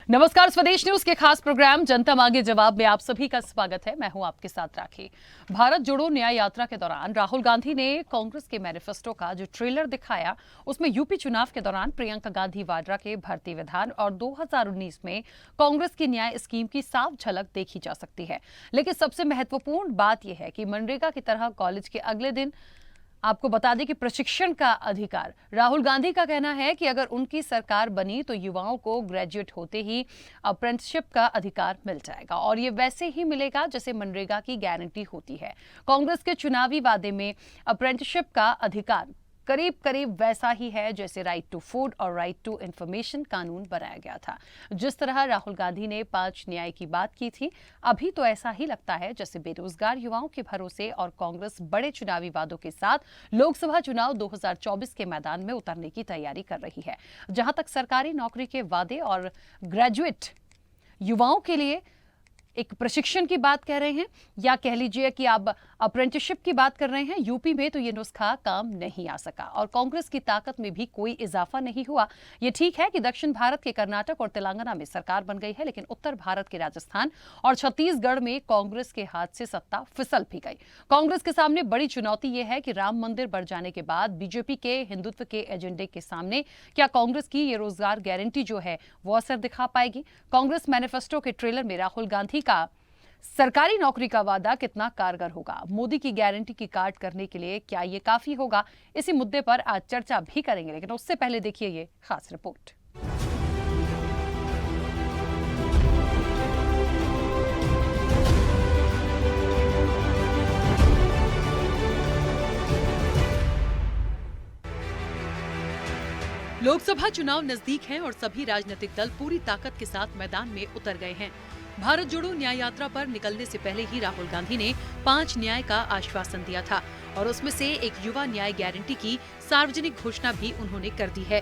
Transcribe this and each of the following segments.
नमस्कार, स्वदेश न्यूज के खास प्रोग्राम जनता मांगे जवाब में आप सभी का स्वागत है। मैं हूं आपके साथ राखी। भारत जोड़ो न्याय यात्रा के दौरान राहुल गांधी ने कांग्रेस के मैनिफेस्टो का जो ट्रेलर दिखाया, उसमें यूपी चुनाव के दौरान प्रियंका गांधी वाड्रा के भर्ती विधान और 2019 में कांग्रेस की न्याय स्कीम की साफ झलक देखी जा सकती है। लेकिन सबसे महत्वपूर्ण बात यह है कि मनरेगा की तरह कॉलेज के अगले दिन आपको बता दें कि प्रशिक्षण का अधिकार, राहुल गांधी का कहना है कि अगर उनकी सरकार बनी तो युवाओं को ग्रेजुएट होते ही अप्रेंटिसशिप का अधिकार मिल जाएगा और ये वैसे ही मिलेगा जैसे मनरेगा की गारंटी होती है। कांग्रेस के चुनावी वादे में अप्रेंटिसशिप का अधिकार करीब करीब वैसा ही है जैसे राइट टू फूड और राइट टू इंफॉर्मेशन कानून बनाया गया था। जिस तरह राहुल गांधी ने 5 न्याय की बात की थी, अभी तो ऐसा ही लगता है जैसे बेरोजगार युवाओं के भरोसे और कांग्रेस बड़े चुनावी वादों के साथ लोकसभा चुनाव 2024 के मैदान में उतरने की तैयारी कर रही है। जहां तक सरकारी नौकरी के वादे और ग्रेजुएट युवाओं के लिए एक प्रशिक्षण की बात कह रहे हैं या कह लीजिए कि आप अप्रेंटिसशिप की बात कर रहे हैं, यूपी में तो ये नुस्खा काम नहीं आ सका और कांग्रेस की ताकत में भी कोई इजाफा नहीं हुआ। ये ठीक है कि दक्षिण भारत के कर्नाटक और तेलंगाना में सरकार बन गई है, लेकिन उत्तर भारत के राजस्थान और छत्तीसगढ़ में कांग्रेस के हाथ से सत्ता फिसल भी गई। कांग्रेस के सामने बड़ी चुनौती यह है कि राम मंदिर बढ़ जाने के बाद बीजेपी के हिंदुत्व के एजेंडे के सामने क्या कांग्रेस की ये रोजगार गारंटी जो है वो असर दिखा पाएगी? कांग्रेस मैनिफेस्टो के ट्रेलर में राहुल गांधी का सरकारी नौकरी का वादा कितना कारगर होगा? मोदी की गारंटी की काट करने के लिए क्या ये काफी होगा? इसी मुद्दे पर आज चर्चा भी करेंगे, लेकिन उससे पहले देखिए ये खास रिपोर्ट। लोकसभा चुनाव नजदीक हैं और सभी राजनीतिक दल पूरी ताकत के साथ मैदान में उतर गए हैं। भारत जोड़ो न्याय यात्रा पर निकलने से पहले ही राहुल गांधी ने 5 न्याय का आश्वासन दिया था और उसमें से एक युवा न्याय गारंटी की सार्वजनिक घोषणा भी उन्होंने कर दी है।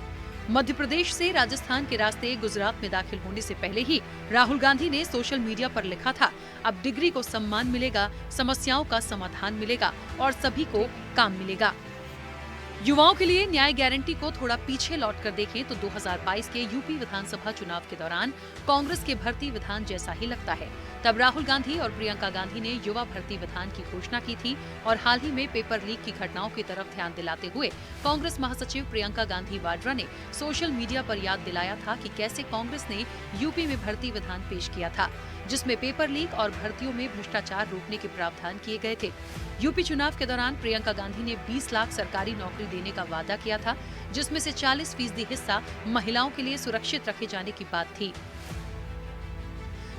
मध्य प्रदेश से राजस्थान के रास्ते गुजरात में दाखिल होने से पहले ही राहुल गांधी ने सोशल मीडिया पर लिखा था, अब डिग्री को सम्मान मिलेगा, समस्याओं का समाधान मिलेगा और सभी को काम मिलेगा। युवाओं के लिए न्याय गारंटी को थोड़ा पीछे लौटकर देखें तो 2022 के यूपी विधानसभा चुनाव के दौरान कांग्रेस के भर्ती विधान जैसा ही लगता है। तब राहुल गांधी और प्रियंका गांधी ने युवा भर्ती विधान की घोषणा की थी और हाल ही में पेपर लीक की घटनाओं की तरफ ध्यान दिलाते हुए कांग्रेस महासचिव प्रियंका गांधी वाड्रा ने सोशल मीडिया पर याद दिलाया था कि कैसे कांग्रेस ने यूपी में भर्ती विधान पेश किया था, जिसमें पेपर लीक और भर्तियों में भ्रष्टाचार रोकने के प्रावधान किए गए थे। यूपी चुनाव के दौरान प्रियंका गांधी ने 20 लाख सरकारी नौकरी देने का वादा किया था, जिसमें से 40% हिस्सा महिलाओं के लिए सुरक्षित रखे जाने की बात थी।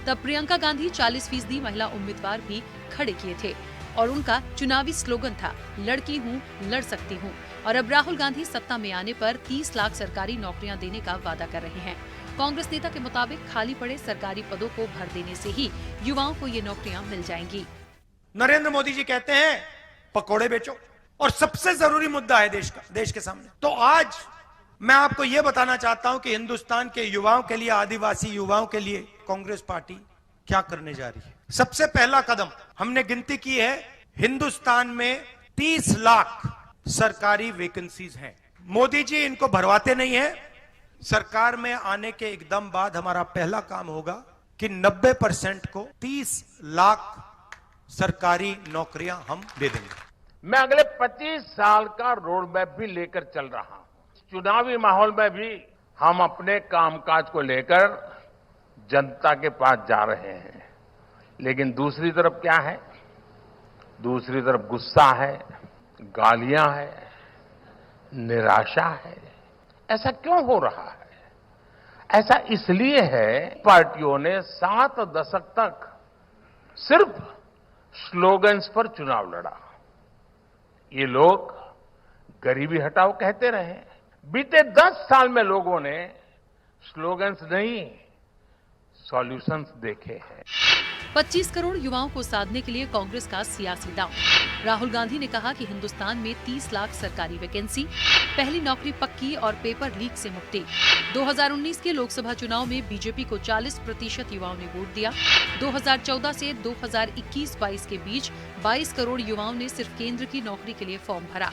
तब प्रियंका गांधी 40% महिला उम्मीदवार भी खड़े किए थे और उनका चुनावी स्लोगन था, लड़की हूँ, लड़ सकती हूँ। और अब राहुल गांधी सत्ता में आने पर 30 लाख सरकारी नौकरियां देने का वादा कर रहे हैं। कांग्रेस नेता के मुताबिक खाली पड़े सरकारी पदों को भर देने से ही युवाओं को ये नौकरियां मिल जाएंगी। नरेंद्र मोदी जी कहते हैं पकोड़े बेचो, और सबसे जरूरी मुद्दा है देश के सामने। तो आज मैं आपको यह बताना चाहता हूं कि हिंदुस्तान के युवाओं के लिए, आदिवासी युवाओं के लिए कांग्रेस पार्टी क्या करने जा रही है। सबसे पहला कदम हमने गिनती की है, हिंदुस्तान में 30 लाख सरकारी वैकेंसीज हैं। मोदी जी इनको भरवाते नहीं है। सरकार में आने के एकदम बाद हमारा पहला काम होगा कि 90% को 30 लाख सरकारी नौकरियां हम दे देंगे। मैं अगले 25 साल का रोड मैप भी लेकर चल रहा हूं। चुनावी माहौल में भी हम अपने कामकाज को लेकर जनता के पास जा रहे हैं, लेकिन दूसरी तरफ क्या है? दूसरी तरफ गुस्सा है, गालियां है, निराशा है। ऐसा क्यों हो रहा है? ऐसा इसलिए है, पार्टियों ने 7 दशक तक सिर्फ स्लोगन्स पर चुनाव लड़ा। ये लोग गरीबी हटाओ कहते रहे। बीते 10 साल में लोगों ने स्लोगन्स नहीं, सॉल्यूशंस देखे हैं। 25 करोड़ युवाओं को साधने के लिए कांग्रेस का सियासी दांव। राहुल गांधी ने कहा कि हिंदुस्तान में 30 लाख सरकारी वैकेंसी, पहली नौकरी पक्की और पेपर लीक से मुक्ति। 2019 के लोकसभा चुनाव में बीजेपी को 40% युवाओं ने वोट दिया। 2014 से 2021-22 के बीच 22 करोड़ युवाओं ने सिर्फ केंद्र की नौकरी के लिए फॉर्म भरा।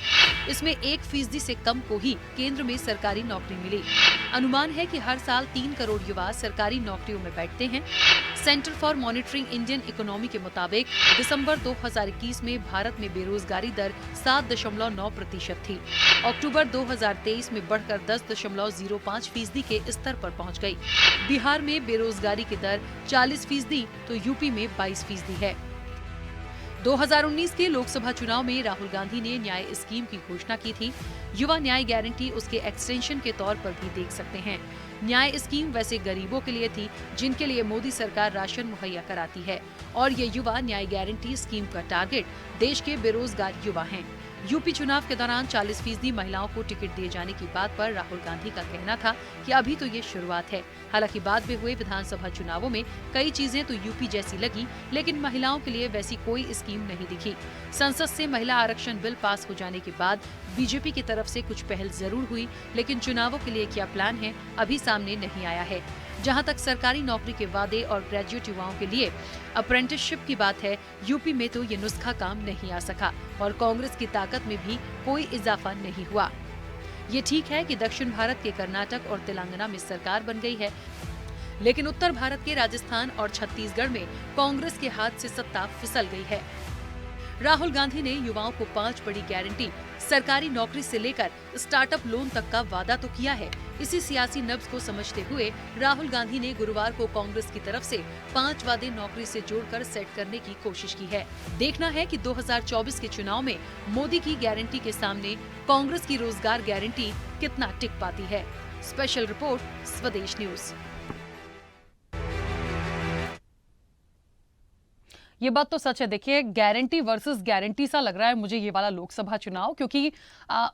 इसमें 1% से कम को ही केंद्र में सरकारी नौकरी मिली। अनुमान है कि हर साल 3 करोड़ युवा सरकारी नौकरियों में बैठते हैं। Centre for monitoring Indian economy के मुताबिक दिसंबर 2021 में भारत में बेरोजगारी दर 7.9% थी। अक्टूबर 2023 में बढ़कर 10.05% के स्तर पर पहुंच गई। बिहार में बेरोजगारी की दर 40% तो यूपी में 22% है। 2019 के लोकसभा चुनाव में राहुल गांधी ने न्याय स्कीम की घोषणा की थी। युवा न्याय गारंटी उसके एक्सटेंशन के तौर पर भी देख सकते हैं। न्याय स्कीम वैसे गरीबों के लिए थी जिनके लिए मोदी सरकार राशन मुहैया कराती है, और ये युवा न्याय गारंटी स्कीम का टारगेट देश के बेरोजगार युवा हैं। यूपी चुनाव के दौरान 40% महिलाओं को टिकट दिए जाने की बात पर राहुल गांधी का कहना था कि अभी तो ये शुरुआत है। हालांकि बाद में हुए विधानसभा चुनावों में कई चीजें तो यूपी जैसी लगी, लेकिन महिलाओं के लिए वैसी कोई स्कीम नहीं दिखी। संसद से महिला आरक्षण बिल पास हो जाने के बाद बीजेपी की तरफ से कुछ पहल जरूर हुई, लेकिन चुनावों के लिए क्या प्लान है अभी सामने नहीं आया है। जहां तक सरकारी नौकरी के वादे और ग्रेजुएट युवाओं के लिए अप्रेंटिसशिप की बात है, यूपी में तो ये नुस्खा काम नहीं आ सका और कांग्रेस की ताकत में भी कोई इजाफा नहीं हुआ। ये ठीक है कि दक्षिण भारत के कर्नाटक और तेलंगाना में सरकार बन गई है, लेकिन उत्तर भारत के राजस्थान और छत्तीसगढ़ में कांग्रेस के हाथ से सत्ता फिसल गई है। राहुल गांधी ने युवाओं को 5 बड़ी गारंटी, सरकारी नौकरी से लेकर स्टार्टअप लोन तक का वादा तो किया है। इसी सियासी नब्ज को समझते हुए राहुल गांधी ने गुरुवार को कांग्रेस की तरफ से 5 वादे नौकरी से जोड़कर सेट करने की कोशिश की है। देखना है कि 2024 के चुनाव में मोदी की गारंटी के सामने कांग्रेस की रोजगार गारंटी कितना टिक पाती है। स्पेशल रिपोर्ट, स्वदेश न्यूज। ये बात तो सच है। देखिए, गारंटी वर्सेस गारंटी सा लग रहा है मुझे ये वाला लोकसभा चुनाव, क्योंकि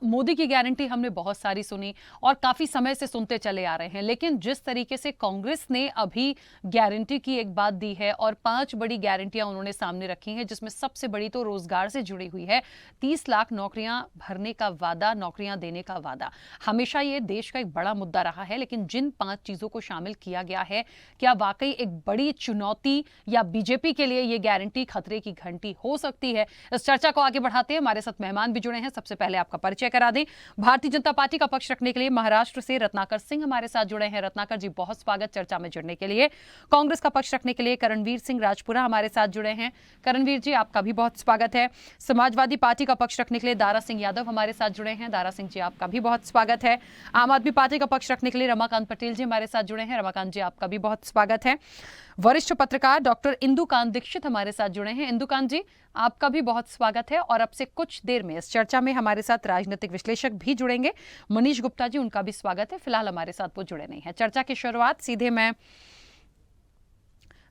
मोदी की गारंटी हमने बहुत सारी सुनी और काफी समय से सुनते चले आ रहे हैं, लेकिन जिस तरीके से कांग्रेस ने अभी गारंटी की एक बात दी है और 5 बड़ी गारंटियां उन्होंने सामने रखी हैं, जिसमें सबसे बड़ी तो रोजगार से जुड़ी हुई है। 30 लाख नौकरियां भरने का वादा, नौकरियां देने का वादा, हमेशा ये देश का एक बड़ा मुद्दा रहा है। लेकिन जिन 5 चीजों को शामिल किया गया है, क्या वाकई एक बड़ी चुनौती या बीजेपी के लिए ये गारंटी खतरे की घंटी हो सकती है? इस चर्चा को आगे बढ़ाते हैं। हमारे साथ मेहमान भी जुड़े हैं। सबसे पहले आपका परिचय करा दें। भारतीय जनता पार्टी का पक्ष रखने के लिए महाराष्ट्र से रत्नाकर सिंह हमारे साथ जुड़े हैं। रत्नाकर जी, बहुत स्वागत चर्चा में जुड़ने के लिए। कांग्रेस का पक्ष रखने के लिए करणवीर सिंह राजपुरा हमारे साथ जुड़े हैं। करणवीर जी, आपका भी बहुत स्वागत है। समाजवादी पार्टी का पक्ष रखने के लिए दारा सिंह यादव हमारे साथ जुड़े हैं। दारा सिंह जी, आपका भी बहुत स्वागत है। आम आदमी पार्टी का पक्ष रखने के लिए रमाकांत पटेल जी हमारे साथ जुड़े हैं। रमाकांत जी, आपका भी बहुत स्वागत है। वरिष्ठ पत्रकार डॉक्टर इंदुकांत दीक्षित हमारे साथ जुड़े हैं। इंदुकांत जी, आपका भी बहुत स्वागत है। और अब से कुछ देर में इस चर्चा में हमारे साथ राजनीतिक विश्लेषक भी जुड़ेंगे। मनीष गुप्ता जी, उनका भी स्वागत है। फिलहाल हमारे साथ वो जुड़े नहीं है। चर्चा की शुरुआत सीधे मैं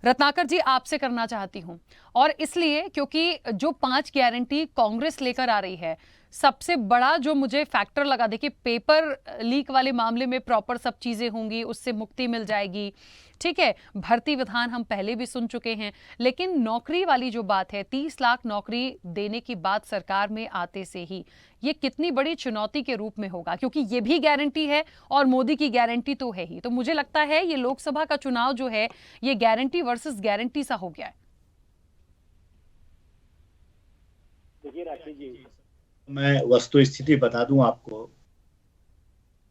रत्नाकर जी आपसे करना चाहती हूं, और इसलिए क्योंकि जो 5 गारंटी कांग्रेस लेकर आ रही है, सबसे बड़ा जो मुझे फैक्टर लगा, देखिए पेपर लीक वाले मामले में प्रॉपर सब चीजें होंगी, उससे मुक्ति मिल जाएगी, ठीक है। भर्ती विधान हम पहले भी सुन चुके हैं, लेकिन नौकरी वाली जो बात है, 30 लाख नौकरी देने की बात सरकार में आते से ही ये कितनी बड़ी चुनौती के रूप में होगा, क्योंकि ये भी गारंटी है और मोदी की गारंटी तो है ही। तो मुझे लगता है ये लोकसभा का चुनाव जो है, ये गारंटी वर्सेस गारंटी सा हो गया है। देखिए राखी जी, मैं वस्तु स्थिति बता दूं आपको।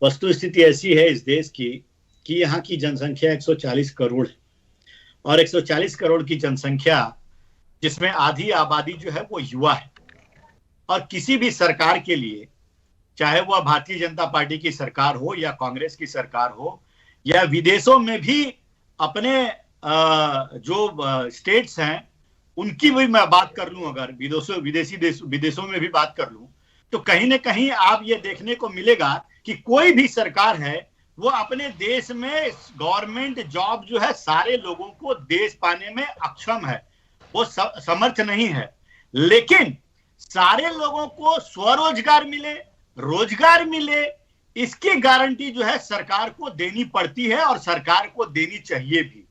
वस्तु स्थिति ऐसी है इस देश की कि यहाँ की जनसंख्या 140 करोड़ है, और 140 करोड़ की जनसंख्या जिसमें आधी आबादी जो है वो युवा है। और किसी भी सरकार के लिए, चाहे वह भारतीय जनता पार्टी की सरकार हो या कांग्रेस की सरकार हो, या विदेशों में भी अपने जो स्टेट्स हैं उनकी भी मैं बात कर लूं, अगर विदेशों में भी बात कर लूं, तो कहीं ना कहीं आप ये देखने को मिलेगा कि कोई भी सरकार है वो अपने देश में गवर्नमेंट जॉब जो है सारे लोगों को देश पाने में अक्षम है, वो समर्थ नहीं है। लेकिन सारे लोगों को स्वरोजगार मिले, रोजगार मिले, इसकी गारंटी जो है सरकार को देनी पड़ती है और सरकार को देनी चाहिए भी।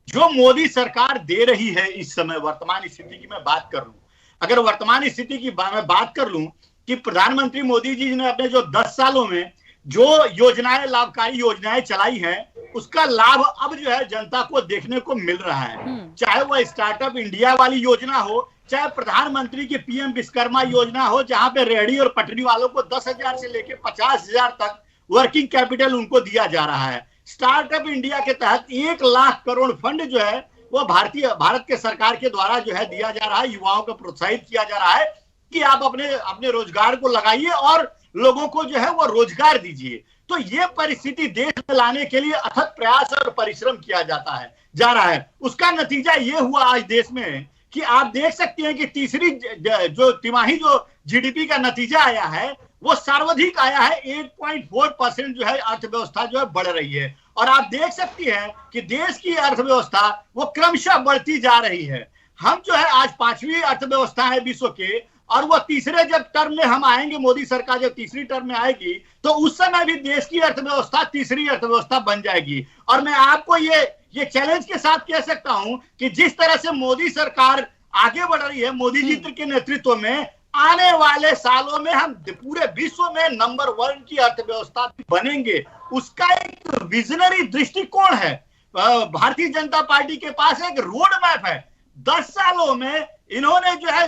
जो मोदी सरकार दे रही है इस समय वर्तमान स्थिति की मैं बात कर लूं, अगर वर्तमान स्थिति की मैं बात कर लूं कि प्रधानमंत्री मोदी जी ने अपने जो 10 सालों में जो योजनाएं, लाभकारी योजनाएं चलाई हैं, उसका लाभ अब जो है जनता को देखने को मिल रहा है। चाहे वह स्टार्टअप इंडिया वाली योजना हो, चाहे प्रधानमंत्री की पीएम विश्वकर्मा योजना हो, जहां पे रेहड़ी और पटरी वालों को 10,000 से लेकर 50,000 तक वर्किंग कैपिटल उनको दिया जा रहा है। स्टार्टअप इंडिया के तहत 1 लाख करोड़ फंड जो है वो भारत के सरकार के द्वारा जो है दिया जा रहा है। युवाओं को प्रोत्साहित किया जा रहा है कि आप अपने रोजगार को लगाइए और लोगों को जो है वो रोजगार दीजिए। तो ये परिस्थिति देश में लाने के लिए अथक प्रयास और परिश्रम किया जा रहा है। उसका नतीजा ये हुआ आज देश में कि आप देख सकते हैं कि तीसरी जो तिमाही जो जीडीपी का नतीजा आया है वो सर्वाधिक आया है। 8.4% जो है अर्थव्यवस्था जो है बढ़ रही है और आप देख सकती हैं कि देश की अर्थव्यवस्था वो क्रमशः बढ़ती जा रही है। हम जो है आज 5वीं अर्थव्यवस्था है विश्व के, और वो तीसरे जब टर्म में हम आएंगे, मोदी सरकार जब तीसरी टर्म में आएगी तो उस समय भी देश की अर्थव्यवस्था तीसरी अर्थव्यवस्था बन जाएगी। और मैं आपको ये चैलेंज के साथ कह सकता हूं कि जिस तरह से मोदी सरकार आगे बढ़ रही है, मोदी जी के नेतृत्व में, आने वाले सालों में हम पूरे विश्व में नंबर 1 की अर्थव्यवस्था बनेंगे। उसका एक विजनरी दृष्टिकोण है। भारतीय जनता पार्टी के पास एक रोड मैप है। 10 सालों में इन्होंने जो है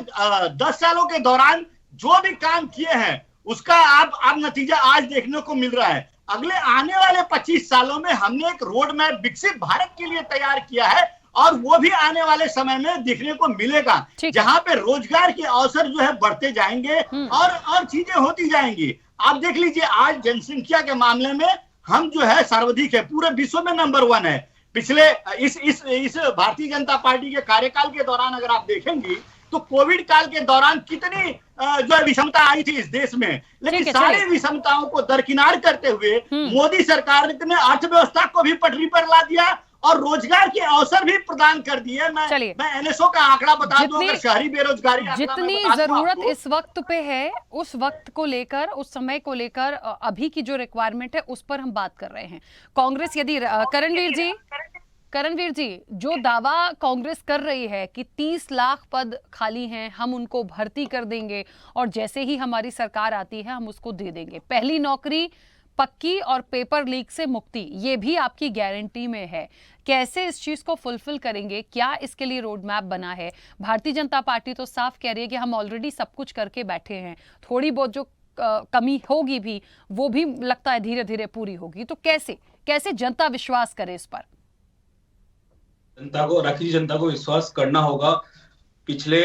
10 सालों के दौरान जो भी काम किए हैं उसका आप नतीजा आज देखने को मिल रहा है। अगले आने वाले 25 सालों में हमने एक रोड मैप विकसित भारत के लिए तैयार किया है और वो भी आने वाले समय में दिखने को मिलेगा, जहां पे रोजगार के अवसर जो है बढ़ते जाएंगे और चीजें होती जाएंगी। आप देख लीजिए आज जनसंख्या के मामले में हम जो है सर्वाधिक है, पूरे विश्व में नंबर 1 है। पिछले इस भारतीय जनता पार्टी के कार्यकाल के दौरान अगर आप देखेंगी तो कोविड काल के दौरान कितनी जो है विषमता आई थी इस देश में, लेकिन सारी विषमताओं को दरकिनार करते हुए मोदी सरकार ने अर्थव्यवस्था को भी पटरी पर ला दिया और रोजगार के अवसर भी प्रदान कर दिए। मैं एनएसओ का आंकड़ा बता दूं, अगर शहरी बेरोजगारी जितनी जरूरत इस वक्त पे है, उस वक्त को लेकर, उस समय को लेकर, अभी की जो रिक्वायरमेंट है उस पर हम बात कर रहे हैं। कांग्रेस यदि करणवीर जी, जो दावा कांग्रेस कर रही है कि 30 लाख पद खाली हैं, हम उनको भर्ती कर देंगे और जैसे ही हमारी सरकार आती है हम उसको दे देंगे, पहली नौकरी पक्की और पेपर लीक से मुक्ति, ये भी आपकी गारंटी में है। कैसे इस चीज को फुलफिल करेंगे? क्या इसके लिए रोड मैप बना है? भारतीय जनता पार्टी तो साफ कह रही है कि हम ऑलरेडी सब कुछ करके बैठे हैं, थोड़ी बहुत जो कमी होगी भी वो भी लगता है धीरे धीरे पूरी होगी। तो कैसे जनता विश्वास करे इस पर? राखी जी, जनता को विश्वास करना होगा। पिछले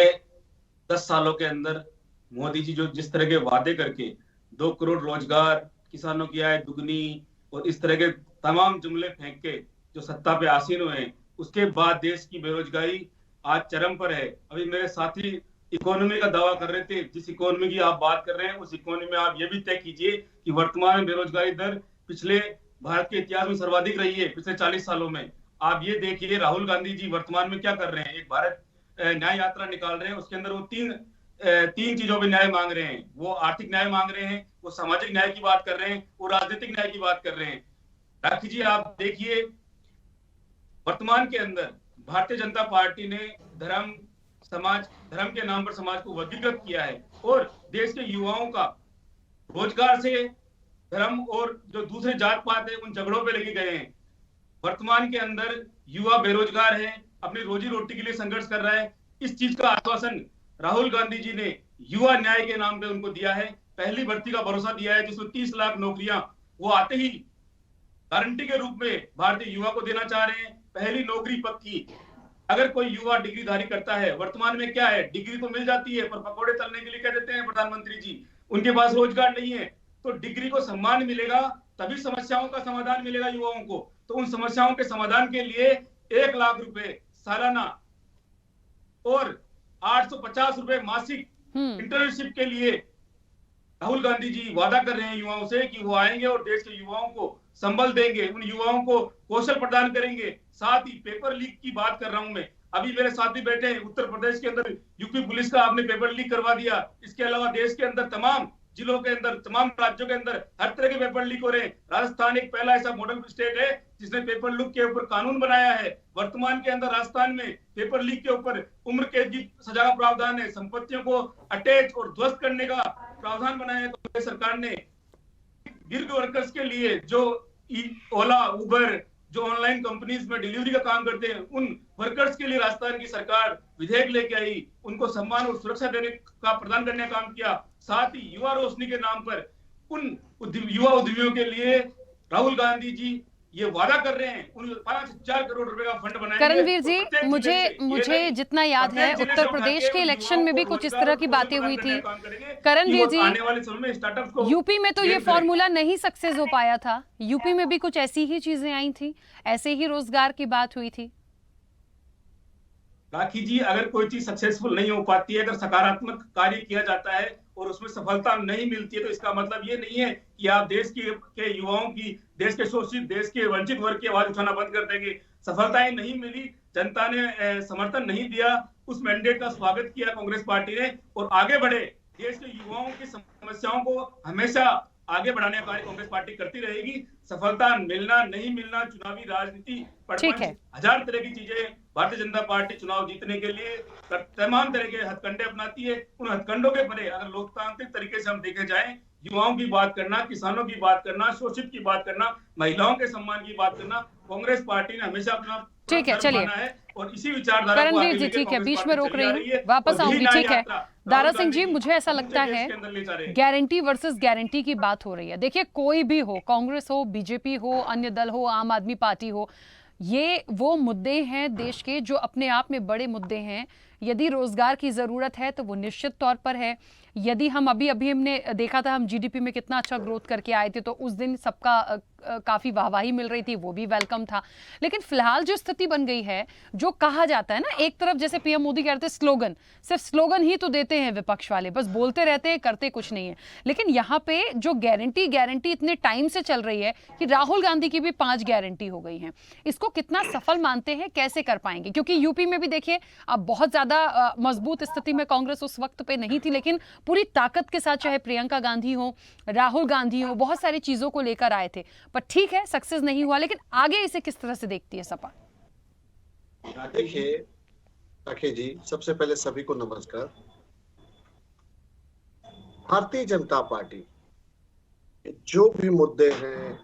10 सालों के अंदर मोदी जी जो जिस तरह के वादे करके 2 करोड़ रोजगार किसानों की आय दुगनी और इस तरह के तमाम जुमले फेंक के जो सत्ता पे आसीन हुए हैं, उसके बाद देश की बेरोजगारी आज चरम पर है। अभी मेरे साथी इकोनॉमी का दावा कर रहे थे, जिस इकोनॉमी की आप बात कर रहे हैं उस इकोनॉमी में आप ये भी तय कीजिए कि वर्तमान में बेरोजगारी दर पिछले भारत के इतिहास में सर्वाधिक रही है पिछले 40 सालों में। आप ये देखिए राहुल गांधी जी वर्तमान में क्या कर रहे हैं, एक भारत न्याय यात्रा निकाल रहे हैं, उसके अंदर वो तीन चीजों पे न्याय मांग रहे हैं। वो आर्थिक न्याय मांग रहे हैं, वो सामाजिक न्याय की बात कर रहे हैं, वो राजनीतिक न्याय की बात कर रहे हैं। राखी जी, आप देखिए वर्तमान के अंदर भारतीय जनता पार्टी ने धर्म के नाम पर समाज को वर्गीकृत किया है और देश के युवाओं का रोजगार से धर्म और जो दूसरे जात पात है उन झगड़ों पे लेके गए हैं। वर्तमान के अंदर युवा बेरोजगार है, अपनी रोजी रोटी के लिए संघर्ष कर रहा है। इस चीज का आश्वासन राहुल गांधी जी ने युवा न्याय के नाम पे उनको दिया है। पहली भर्ती का भरोसा दिया है जिसमें 30 लाख नौकरियां वो आते ही गारंटी के रूप में भारतीय युवा को देना चाह रहे हैं। पहली नौकरी पक्की। अगर कोई युवा डिग्रीधारी करता है, वर्तमान में क्या है, डिग्री तो मिल जाती है पर पकौड़े तलने के लिए क्या देते हैं प्रधानमंत्री जी, उनके पास रोजगार नहीं है। तो डिग्री को सम्मान मिलेगा तभी समस्याओं का समाधान मिलेगा युवाओं को। तो उन समस्याओं के समाधान के लिए 1 लाख रुपए सालाना और 850 रुपए मासिक इंटर्नशिप के लिए राहुल गांधी जी वादा कर रहे हैं युवाओं से कि वो आएंगे और देश के युवाओं को संबल देंगे, उन युवाओं को कौशल प्रदान करेंगे। साथ ही पेपर लीक की बात कर रहा हूं मैं, अभी मेरे साथी बैठे हैं, उत्तर प्रदेश के अंदर यूपी पुलिस का आपने पेपर लीक करवा दिया। इसके अलावा देश के अंदर तमाम जिलों के अंदर, तमाम राज्यों के अंदर हर तरह के पेपर लीक हो रहे हैं। राजस्थान एक पहला ऐसा मॉडल स्टेट है जिसने पेपर लीक के ऊपर कानून बनाया है, वर्तमान के अंदर राजस्थान में पेपर लीक के ऊपर उम्र कैद की सजा का प्रावधान है, संपत्तियों को अटैच और ध्वस्त करने का प्रावधान बनाया है कांग्रेस सरकार ने। गिग वर्कर्स के लिए जो ओला, उबर, जो ऑनलाइन कंपनीज में डिलीवरी का काम करते हैं, उन वर्कर्स के लिए राजस्थान की सरकार विधेयक लेके आई, उनको सम्मान और सुरक्षा देने का प्रदान करने का काम किया। साथ ही युवा रोशनी के नाम पर उन युवा उद्यमियों के लिए राहुल गांधी जी ये वादा कर रहे हैं, उन 5-4 करोड़ रुपए का फंड बनाएंगे। करणवीर जी, मुझे जितना याद है उत्तर प्रदेश के इलेक्शन में भी कुछ इस तरह की बातें हुई थी। करणवीर जी, आने वाले समय में स्टार्टअप्स को यूपी में तो ये फॉर्मूला नहीं सक्सेस हो पाया था, यूपी में भी कुछ ऐसी ही चीजें आई थी, ऐसे ही रोजगार की बात हुई थी। राखी जी, अगर कोई चीज सक्सेसफुल नहीं हो पाती है, अगर सकारात्मक कार्य किया जाता है और उसमें सफलता नहीं मिलती है, तो इसका मतलब ये नहीं है कि आप देश के युवाओं की, देश के शोषित, देश के वंचित वर्ग की आवाज उठाना बंद कर देंगे। सफलताएं नहीं मिली, जनता ने समर्थन नहीं दिया, उस मैंडेट का स्वागत किया कांग्रेस पार्टी ने और आगे बढ़े। देश के युवाओं की समस्याओं को हमेशा आगे बढ़ाने का कार्य कांग्रेस पार्टी करती रहेगी। सफलता मिलना नहीं मिलना चुनावी राजनीति, ठीक है, हजार तरह की चीजें भारतीय जनता पार्टी चुनाव जीतने के लिए तमाम तरह के हथकंडे अपनाती है। उन हथकंडों के परे अगर लोकतांत्रिक तरीके से हम देखे जाएं, युवाओं की बात करना, किसानों की बात करना, शोषित की बात करना, महिलाओं के सम्मान की बात करना, कांग्रेस पार्टी ने हमेशा अपना ठीक है। चलिए और इसी विचारधारा को करणवीर जी, ठीक है, बीच में रोक रही हूँ, वापस आऊंगी। ठीक है दारा सिंह जी, मुझे ऐसा लगता है गारंटी वर्सेस गारंटी की बात हो रही है। देखिए, कोई भी हो, कांग्रेस हो, बीजेपी हो, अन्य दल हो, आम आदमी पार्टी हो, ये वो मुद्दे हैं देश के जो अपने आप में बड़े मुद्दे हैं। यदि रोजगार की जरूरत है तो वो निश्चित तौर पर है। यदि हम अभी हमने देखा था, हम जीडीपी में कितना अच्छा ग्रोथ करके आए थे, तो उस दिन सबका काफी वाहवाही मिल रही थी, वो भी वेलकम था। लेकिन फिलहाल जो स्थिति बन गई है, जो कहा जाता है ना, एक तरफ जैसे पीएम मोदी कहते हैं स्लोगन, सिर्फ स्लोगन ही तो देते हैं विपक्ष वाले, बस बोलते रहते हैं, करते कुछ नहीं है। लेकिन यहाँ पे जो गारंटी इतने टाइम से चल रही है कि राहुल गांधी की भी 5 गारंटी हो गई हैं, इसको कितना सफल मानते हैं, कैसे कर पाएंगे? क्योंकि यूपी में भी देखिए, अब बहुत ज्यादा मजबूत स्थिति में कांग्रेस उस वक्त पे नहीं थी, लेकिन पूरी ताकत के साथ चाहे प्रियंका गांधी हो, राहुल गांधी हो, बहुत सारी चीजों को लेकर आए थे। पर ठीक है, सक्सेस नहीं हुआ, लेकिन आगे इसे किस तरह से देखती है सपा? देखिए राखी जी, सबसे पहले सभी को नमस्कार। भारतीय जनता पार्टी जो भी मुद्दे हैं,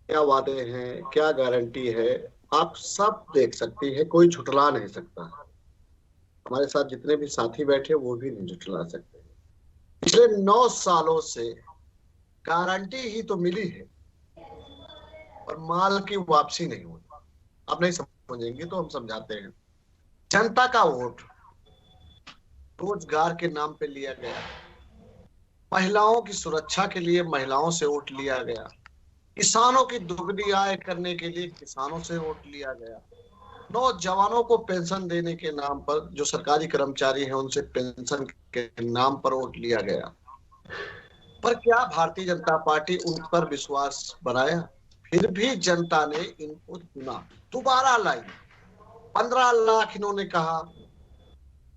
क्या वादे हैं, क्या गारंटी है, आप सब देख सकती है, कोई झुठला नहीं सकता। हमारे साथ जितने भी साथी बैठे वो भी नहीं झुठला सकते। पिछले 9 सालों से गारंटी ही तो मिली है और माल की वापसी नहीं हुई। आप नहीं समझेंगे तो हम समझाते हैं। जनता का वोट रोजगार के नाम पे लिया गया, महिलाओं की सुरक्षा के लिए महिलाओं से वोट लिया गया, किसानों की दुगनी आय करने के लिए किसानों से वोट लिया गया, नौजवानों को पेंशन देने के नाम पर, जो सरकारी कर्मचारी हैं उनसे पेंशन के नाम पर वोट लिया गया। पर क्या भारतीय जनता पार्टी उन पर विश्वास बनाया? फिर भी जनता ने इनको चुना, दोबारा लाई। 15 लाख इन्होंने कहा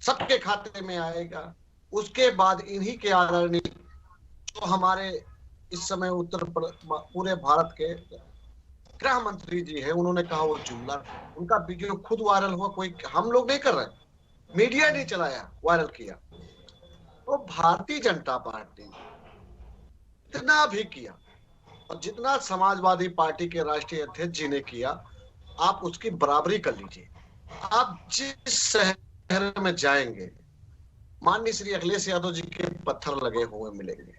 सबके खाते में आएगा। उसके बाद इन्हीं के आदरणीय जो हमारे इस समय पूरे भारत के गृह मंत्री जी है, उन्होंने कहा वो जुमला, उनका वीडियो खुद वायरल हुआ, कोई हम लोग नहीं कर रहे, मीडिया नहीं चलाया, वायरल किया। तो भारतीय जनता पार्टी इतना भी किया और जितना समाजवादी पार्टी के राष्ट्रीय अध्यक्ष जी ने किया, आप उसकी बराबरी कर लीजिए। आप जिस शहर में जाएंगे, माननीय श्री अखिलेश यादव जी के पत्थर लगे हुए मिलेंगे।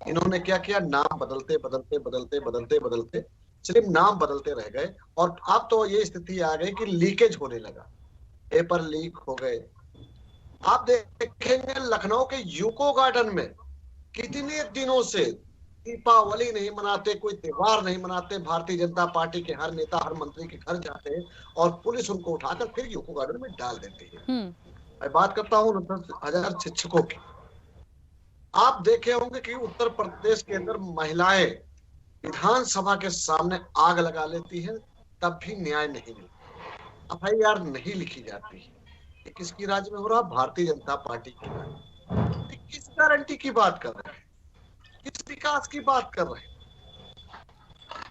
इन्होंने क्या किया, नाम बदलते बदलते बदलते बदलते बदलते सिर्फ नाम बदलते रह गए और अब तो ये स्थिति आ गई कि लीकेज होने लगा, पेपर लीक हो गए। आप देखेंगे लखनऊ के यूको गार्डन में कितने दिनों से दीपावली नहीं मनाते, कोई त्योहार नहीं मनाते, भारतीय जनता पार्टी के हर नेता हर मंत्री के घर जाते हैं और पुलिस उनको उठाकर फिर यूको गार्डन में डाल देती है। मैं बात करता हूँ 29,000 शिक्षकों की। आप देखे होंगे कि उत्तर प्रदेश के अंदर महिलाएं विधानसभा के सामने आग लगा लेती है, तब भी न्याय नहीं मिलता, FIR नहीं लिखी जाती है। ये किसकी राज में हो रहा? भारतीय जनता पार्टी की राज। किस गारंटी की बात कर रहे हैं, किस विकास की बात कर रहे हैं?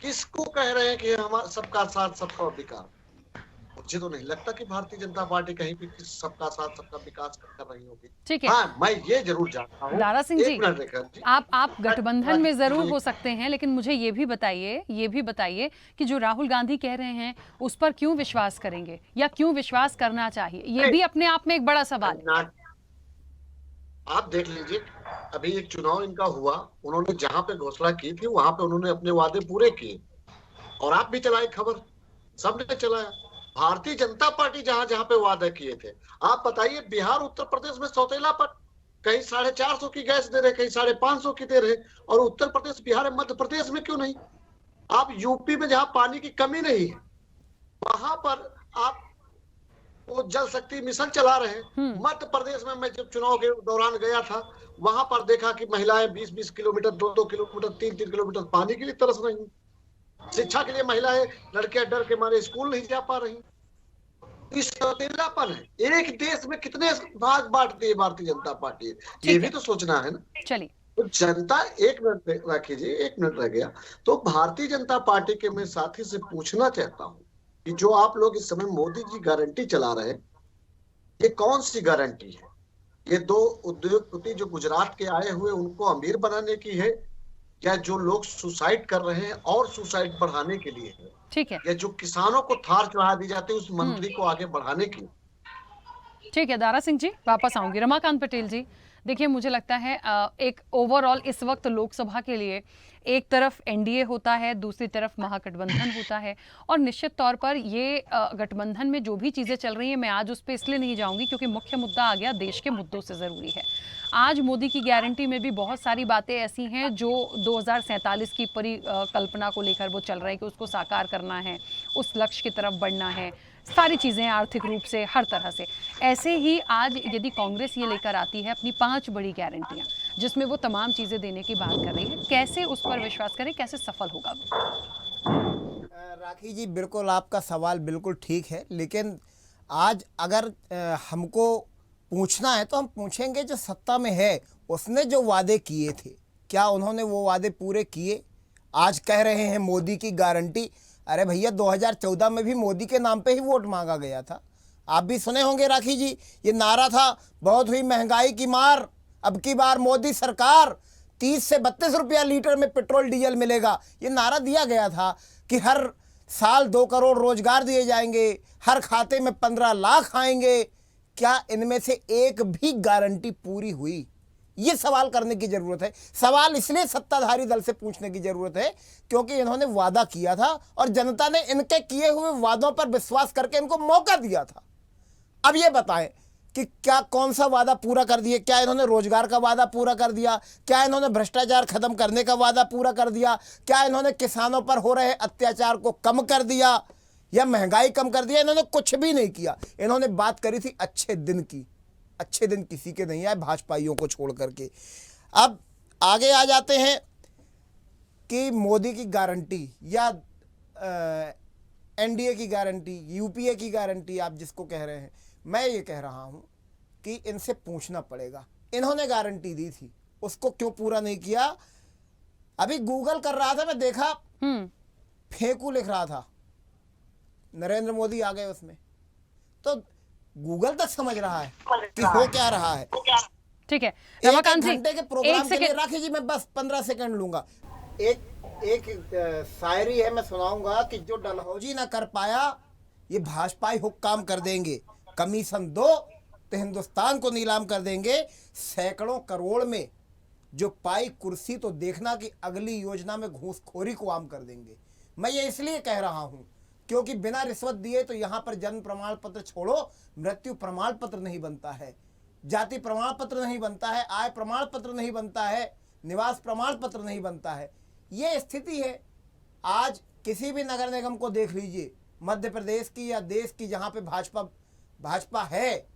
किसको कह रहे हैं कि हमारा सबका साथ सबका विकास? मुझे तो नहीं लगता कि भारतीय जनता पार्टी कहीं भी सबका साथ सबका विकास कर रही होगी। ठीक है। हाँ, मैं ये जरूर जानता हूँ। दारा सिंह जी, एक मिनट रेखा जी, आप गठबंधन में जरूर हो सकते हैं, लेकिन मुझे ये भी बताइए कि जो राहुल गांधी कह रहे हैं उस पर क्यों विश्वास करेंगे या क्यों विश्वास करना चाहिए? ये भी अपने आप में एक बड़ा सवाल है। आप देख लीजिए, अभी एक चुनाव इनका हुआ, उन्होंने जहां पे घोषणा की थी वहां पे उन्होंने अपने वादे पूरे किए, और आप भी चलाए खबर, सबने चलाया। भारतीय जनता पार्टी जहां जहां पे वादे किए थे, आप बताइए, बिहार उत्तर प्रदेश में सौतेला पर कहीं 450 की गैस दे रहे, कहीं 550 की दे रहे, और उत्तर प्रदेश, बिहार, मध्य प्रदेश में क्यों नहीं? आप यूपी में जहां पानी की कमी नहीं है वहां पर आप वो जल शक्ति मिशन चला रहे हैं। मध्य प्रदेश में मैं जब चुनाव के दौरान गया था, वहां पर देखा कि महिलाएं 20-20 किलोमीटर, 2-2 किलोमीटर, 3-3 किलोमीटर पानी के लिए तरस रही। शिक्षा के लिए महिलाएं, लड़कियां डर के मारे स्कूल नहीं जा पा रही। इस सौतेलापन है। एक देश में कितने भाग बांटती है भारतीय जनता पार्टी, ये भी तो सोचना है ना। चलिए, तो जनता, एक मिनट रखिए जी, 1 मिनट रह गया। तो भारतीय जनता पार्टी के मैं साथी से पूछना चाहता हूँ कि जो आप लोग इस समय मोदी जी गारंटी चला रहे हैं, ये कौन सी गारंटी है? ये 2 उद्योगपति जो गुजरात के आए हुए उनको अमीर बनाने की है, या जो लोग सुसाइड कर रहे हैं और सुसाइड बढ़ाने के लिए है, ठीक है, या जो किसानों को थार चढ़ा दी जाती है उस मंत्री को आगे बढ़ाने की? ठीक है। दारा सिंह जी, वापस आऊंगी। रमाकांत पटेल जी, देखिए, मुझे लगता है एक ओवरऑल इस वक्त लोकसभा के लिए एक तरफ एनडीए होता है, दूसरी तरफ महागठबंधन होता है, और निश्चित तौर पर ये गठबंधन में जो भी चीज़ें चल रही हैं, मैं आज उस पर इसलिए नहीं जाऊंगी क्योंकि मुख्य मुद्दा आ गया देश के मुद्दों से ज़रूरी है। आज मोदी की गारंटी में भी बहुत सारी बातें ऐसी हैं जो 2047 की परिकल्पना को लेकर वो चल रहे हैं कि उसको साकार करना है, उस लक्ष्य की तरफ बढ़ना है, सारी चीज़ें आर्थिक रूप से, हर तरह से। ऐसे ही आज यदि कांग्रेस ये लेकर आती है अपनी 5 बड़ी गारंटियां, जिसमें वो तमाम चीज़ें देने की बात कर रही है, कैसे उस पर विश्वास करें, कैसे सफल होगा वो? राखी जी, बिल्कुल आपका सवाल बिल्कुल ठीक है, लेकिन आज अगर हमको पूछना है तो हम पूछेंगे जो सत्ता में है उसने जो वादे किए थे, क्या उन्होंने वो वादे पूरे किए? आज कह रहे हैं मोदी की गारंटी। अरे भैया, 2014 में भी मोदी के नाम पे ही वोट मांगा गया था। आप भी सुने होंगे राखी जी, ये नारा था, बहुत हुई महंगाई की मार, अब की बार मोदी सरकार, 30 से 32 रुपया लीटर में पेट्रोल डीजल मिलेगा। ये नारा दिया गया था कि हर साल 2 करोड़ रोजगार दिए जाएंगे, हर खाते में 15 लाख आएंगे। क्या इनमें से एक भी गारंटी पूरी हुई? ये सवाल करने की जरूरत है। सवाल इसलिए सत्ताधारी दल से पूछने की जरूरत है क्योंकि इन्होंने वादा किया था और जनता ने इनके किए हुए वादों पर विश्वास करके इनको मौका दिया था। अब ये बताएं कि क्या कौन सा वादा पूरा कर दिए? क्या इन्होंने रोजगार का वादा पूरा कर दिया? क्या इन्होंने भ्रष्टाचार खत्म करने का वादा पूरा कर दिया? क्या इन्होंने किसानों पर हो रहे अत्याचार को कम कर दिया या महंगाई कम कर दिया? इन्होंने कुछ भी नहीं किया। इन्होंने बात करी थी अच्छे दिन की। अच्छे दिन किसी के नहीं आए, भाजपाइयों को छोड़ करके। अब आगे आ जाते हैं कि मोदी की गारंटी या एनडीए की गारंटी, यूपीए की गारंटी, आप जिसको कह रहे हैं, मैं ये कह रहा हूं कि इनसे पूछना पड़ेगा, इन्होंने गारंटी दी थी, उसको क्यों पूरा नहीं किया? अभी गूगल कर रहा था, मैं देखा, फेंकू लिख रहा था, नरेंद्र मोदी आ गए उसमें। तो गूगल तक समझ रहा है कि हो क्या रहा है। ठीक है, एक घंटे के प्रोग्राम के लिए राखी जी मैं बस 15 सेकंड लूंगा। एक शायरी है, मैं सुनाऊंगा कि जो डलहौजी ना कर पाया ये भाजपाई हुक्काम कर देंगे, कमीशन दो तो हिंदुस्तान को नीलाम कर देंगे, सैकड़ों करोड़ में जो पाई कुर्सी तो देखना कि अगली योजना में घूसखोरी को आम कर देंगे। मैं ये इसलिए कह रहा हूं क्योंकि बिना रिश्वत दिए तो यहाँ पर जन्म प्रमाण पत्र छोड़ो, मृत्यु प्रमाण पत्र नहीं बनता है, जाति प्रमाण पत्र नहीं बनता है, आय प्रमाण पत्र नहीं बनता है, निवास प्रमाण पत्र नहीं बनता है। ये स्थिति है। आज किसी भी नगर निगम को देख लीजिए, मध्य प्रदेश की या देश की, जहाँ पे भाजपा है,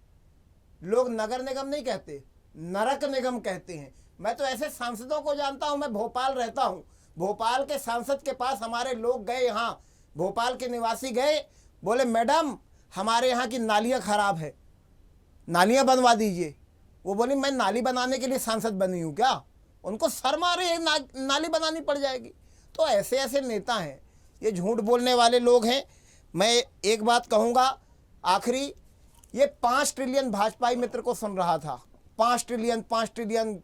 लोग नगर निगम नहीं कहते, नरक निगम कहते हैं। मैं तो ऐसे सांसदों को जानता हूँ, मैं भोपाल रहता हूँ, भोपाल के सांसद के पास हमारे लोग गए, यहाँ भोपाल के निवासी गए, बोले मैडम हमारे यहाँ की नालियाँ खराब है, नालियाँ बनवा दीजिए। वो बोली मैं नाली बनाने के लिए सांसद बनी हूँ क्या? उनको शर्म आ रही है, नाली बनानी पड़ जाएगी। तो ऐसे ऐसे नेता हैं, ये झूठ बोलने वाले लोग हैं। मैं एक बात कहूँगा आखिरी, ये 5 ट्रिलियन भाजपाई मित्र को सुन रहा था, 5 ट्रिलियन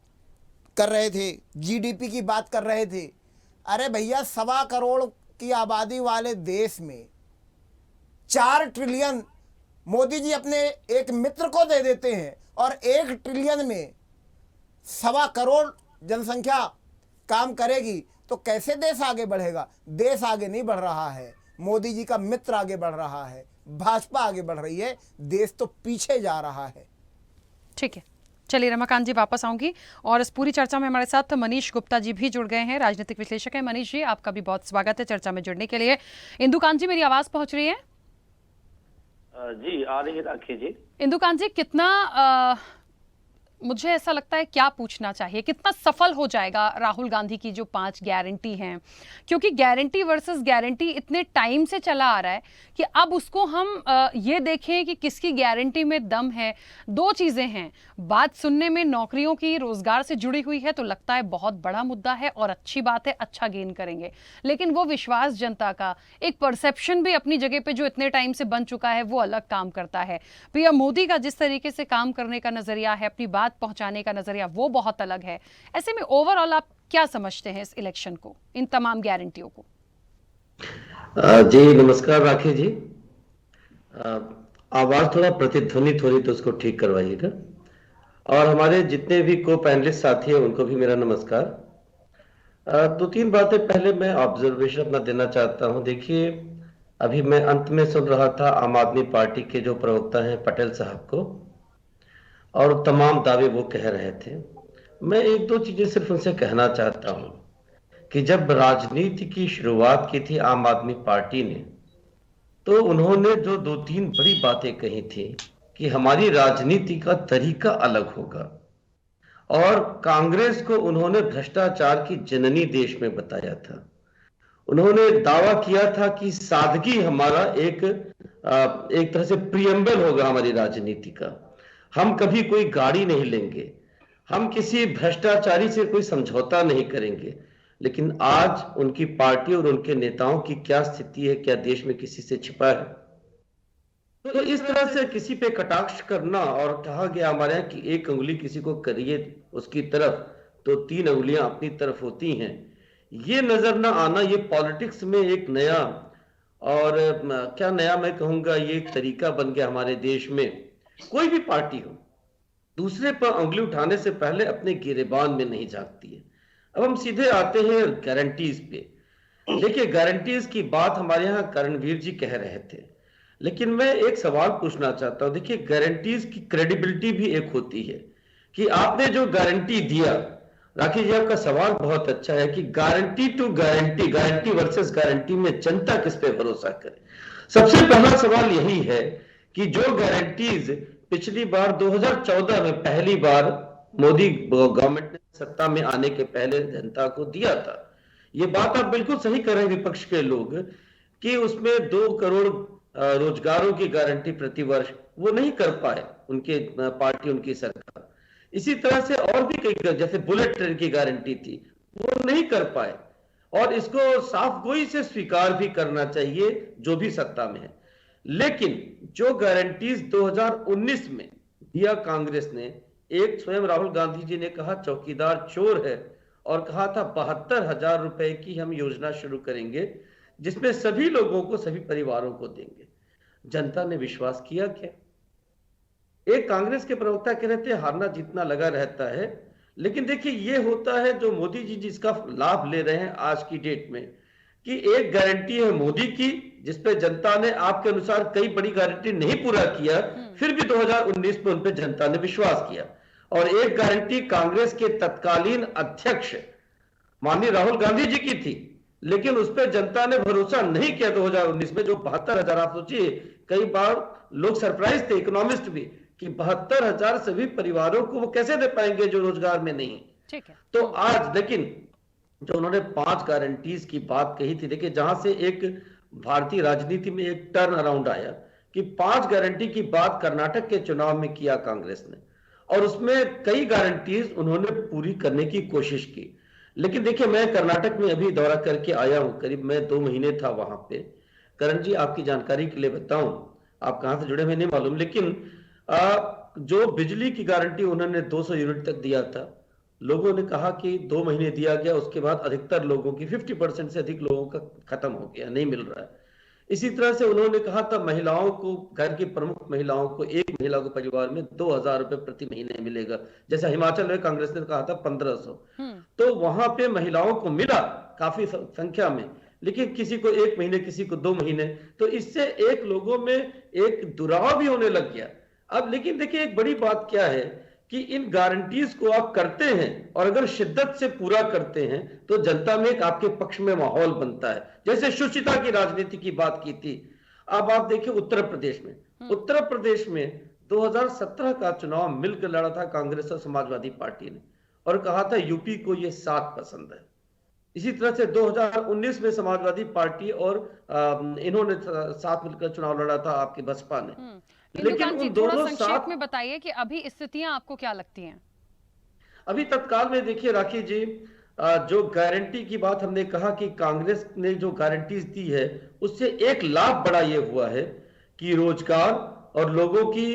कर रहे थे, जीडीपी की बात कर रहे थे। अरे भैया 1.25 करोड़ की आबादी वाले देश में 4 ट्रिलियन मोदी जी अपने एक मित्र को दे देते हैं, और 1 ट्रिलियन में 1.25 करोड़ जनसंख्या काम करेगी तो कैसे देश आगे बढ़ेगा? देश आगे नहीं बढ़ रहा है, मोदी जी का मित्र आगे बढ़ रहा है, भाजपा आगे बढ़ रही है, देश तो पीछे जा रहा है। ठीक है, चलिए रमाकांत जी वापस आऊंगी, और इस पूरी चर्चा में हमारे साथ मनीष गुप्ता जी भी जुड़ गए हैं, राजनीतिक विश्लेषक हैं। मनीष जी, आपका भी बहुत स्वागत है चर्चा में जुड़ने के लिए। इंदुकांत जी, मेरी आवाज पहुंच रही है? जी आ रही है राखी जी। इंदुकांत जी, कितना मुझे ऐसा लगता है क्या पूछना चाहिए, कितना सफल हो जाएगा राहुल गांधी की जो 5 गारंटी हैं? क्योंकि गारंटी वर्सेस गारंटी इतने टाइम से चला आ रहा है कि अब उसको हम ये देखें कि किसकी गारंटी में दम है। 2 चीजें हैं, बात सुनने में नौकरियों की, रोजगार से जुड़ी हुई है, तो लगता है बहुत बड़ा मुद्दा है और अच्छी बात है, अच्छा गेन करेंगे। लेकिन वो विश्वास जनता का, एक परसेप्शन भी अपनी जगह पे जो इतने टाइम से बन चुका है, वो अलग काम करता है। पीएम मोदी का जिस तरीके से काम करने का नजरिया है, अपनी बात पहुंचाने का नजरिया, वो बहुत अलग है। ऐसे में ओवरऑल आप क्या समझते हैं इस इलेक्शन को, इन तमाम गारंटियों को? जी नमस्कार राखी जी। आवाज थोड़ा प्रतिध्वनित हो रही तो उसको ठीक करवाइएगा, और हमारे जितने भी को पैनलिस्ट साथी हैं उनको भी मेरा नमस्कार। 2-3 बातें पहले मैं ऑब्जर्वेशन अपना देना चाहता हूं। देखिए, अभी मैं अंत में सुन रहा था आम आदमी पार्टी के जो प्रवक्ता हैं पटेल साहब को, और तमाम दावे वो कह रहे थे। मैं 1-2 चीजें सिर्फ उनसे कहना चाहता हूं कि जब राजनीति की शुरुआत की थी आम आदमी पार्टी ने, तो उन्होंने जो 2-3 बड़ी बातें कही थी कि हमारी राजनीति का तरीका अलग होगा, और कांग्रेस को उन्होंने भ्रष्टाचार की जननी देश में बताया था। उन्होंने दावा किया था कि सादगी हमारा एक तरह से प्रियम्बल होगा हमारी राजनीति का। हम कभी कोई गाड़ी नहीं लेंगे, हम किसी भ्रष्टाचारी से कोई समझौता नहीं करेंगे। लेकिन आज उनकी पार्टी और उनके नेताओं की क्या स्थिति है, क्या देश में किसी से छिपा है? तो इस तरह से किसी पे कटाक्ष करना, और कहा गया हमारे यहाँ कि 1 अंगुली किसी को करिए उसकी तरफ तो 3 अंगुलियां अपनी तरफ होती हैं, ये नजर ना आना, ये पॉलिटिक्स में एक नया, और क्या नया मैं कहूंगा, ये एक तरीका बन गया हमारे देश में। कोई भी पार्टी हो, दूसरे पर उंगली उठाने से पहले अपने गिरेबान में नहीं झांकती है। अब हम सीधे आते हैं गारंटीज पे। देखिए, गारंटीज की बात हमारे यहाँ करणवीर जी कह रहे थे, लेकिन मैं एक सवाल पूछना चाहता हूं। देखिए, गारंटीज की क्रेडिबिलिटी भी एक होती है कि आपने जो गारंटी दिया, राखी जी आपका सवाल बहुत अच्छा है कि guarantee to guarantee, guarantee versus guarantee में जनता किस पे भरोसा करे। सबसे पहला सवाल यही है कि जो गारंटीज पिछली बार 2014 में पहली बार मोदी गवर्नमेंट ने सत्ता में आने के पहले जनता को दिया था, ये बात आप बिल्कुल सही कर रहे हैं विपक्ष के लोग, कि उसमें 2 करोड़ रोजगारों की गारंटी प्रति वर्ष वो नहीं कर पाए उनके पार्टी, उनकी सरकार। इसी तरह से और भी कई, जैसे बुलेट ट्रेन की गारंटी थी, वो नहीं कर पाए, और इसको साफ गोई से स्वीकार भी करना चाहिए जो भी सत्ता में है। लेकिन जो गारंटीज 2019 में दिया कांग्रेस ने, एक स्वयं राहुल गांधी जी ने कहा चौकीदार चोर है, और कहा था 72,000 रुपए की हम योजना शुरू करेंगे जिसमें सभी लोगों को, सभी परिवारों को देंगे। जनता ने विश्वास किया क्या? एक कांग्रेस के प्रवक्ता कह रहे थे हारना जीतना लगा रहता है, लेकिन देखिए ये होता है जो मोदी जी जिसका लाभ ले रहे हैं आज की डेट में, कि एक गारंटी है मोदी की जिसपे जनता ने आपके अनुसार कई बड़ी गारंटी नहीं पूरा किया, फिर भी 2019 में उन पे जनता ने विश्वास किया, और एक गारंटी कांग्रेस के तत्कालीन अध्यक्ष माननीय राहुल गांधी जी की थी, लेकिन उस पर जनता ने भरोसा नहीं किया 2019 में, जो 72,000, आप सोचिए कई बार लोग सरप्राइज थे, इकोनॉमिस्ट भी, कि 72,000 सभी परिवारों को वो कैसे दे पाएंगे जो रोजगार में नहीं। ठीक है। तो आज लेकिन जो उन्होंने 5 गारंटीज की बात कही थी, देखिए जहां से एक भारतीय राजनीति में एक टर्न अराउंड आया कि 5 गारंटी की बात कर्नाटक के चुनाव में किया कांग्रेस ने, और उसमें कई गारंटीज उन्होंने पूरी करने की कोशिश की। लेकिन देखिए, मैं कर्नाटक में अभी दौरा करके आया हूं, करीब मैं 2 महीने था वहां पे। करण जी, आपकी जानकारी के लिए बताऊं, आप कहां से जुड़े हुए नहीं मालूम, लेकिन जो बिजली की गारंटी उन्होंने 200 यूनिट तक दिया था, लोगों ने कहा कि 2 महीने दिया गया, उसके बाद अधिकतर लोगों की 50% से अधिक लोगों का खत्म हो गया, नहीं मिल रहा है। इसी तरह से उन्होंने कहा था महिलाओं को, घर की प्रमुख महिलाओं को, एक महिला को परिवार में 2000 रुपए प्रति महीने मिलेगा, जैसा हिमाचल में कांग्रेस ने कहा था 1500। तो वहां पे महिलाओं को मिला काफी संख्या में, लेकिन किसी को 1 महीने, किसी को 2 महीने। तो इससे एक लोगों में एक दुराव भी होने लग गया। अब लेकिन देखिए, एक बड़ी बात क्या है कि इन गारंटीज को आप करते हैं और अगर शिद्दत से पूरा करते हैं तो जनता में एक आपके पक्ष में माहौल बनता है। जैसे शुचिता की राजनीति की बात की थी, अब आप देखिए उत्तर प्रदेश में 2017 का चुनाव मिलकर लड़ा था कांग्रेस और समाजवादी पार्टी ने, और कहा था यूपी को ये 7 पसंद है। इसी तरह से 2019 में समाजवादी पार्टी और इन्होंने साथ मिलकर चुनाव लड़ा था, आपकी बसपा ने। लेकिन उन दोनों संक्षेप में बताइए कि अभी स्थितियां आपको क्या लगती हैं? अभी तत्काल में देखिए राखी जी, जो गारंटी की बात हमने कहा कि कांग्रेस ने जो गारंटीज दी है, उससे एक लाभ बड़ा ये हुआ है कि रोजगार और लोगों की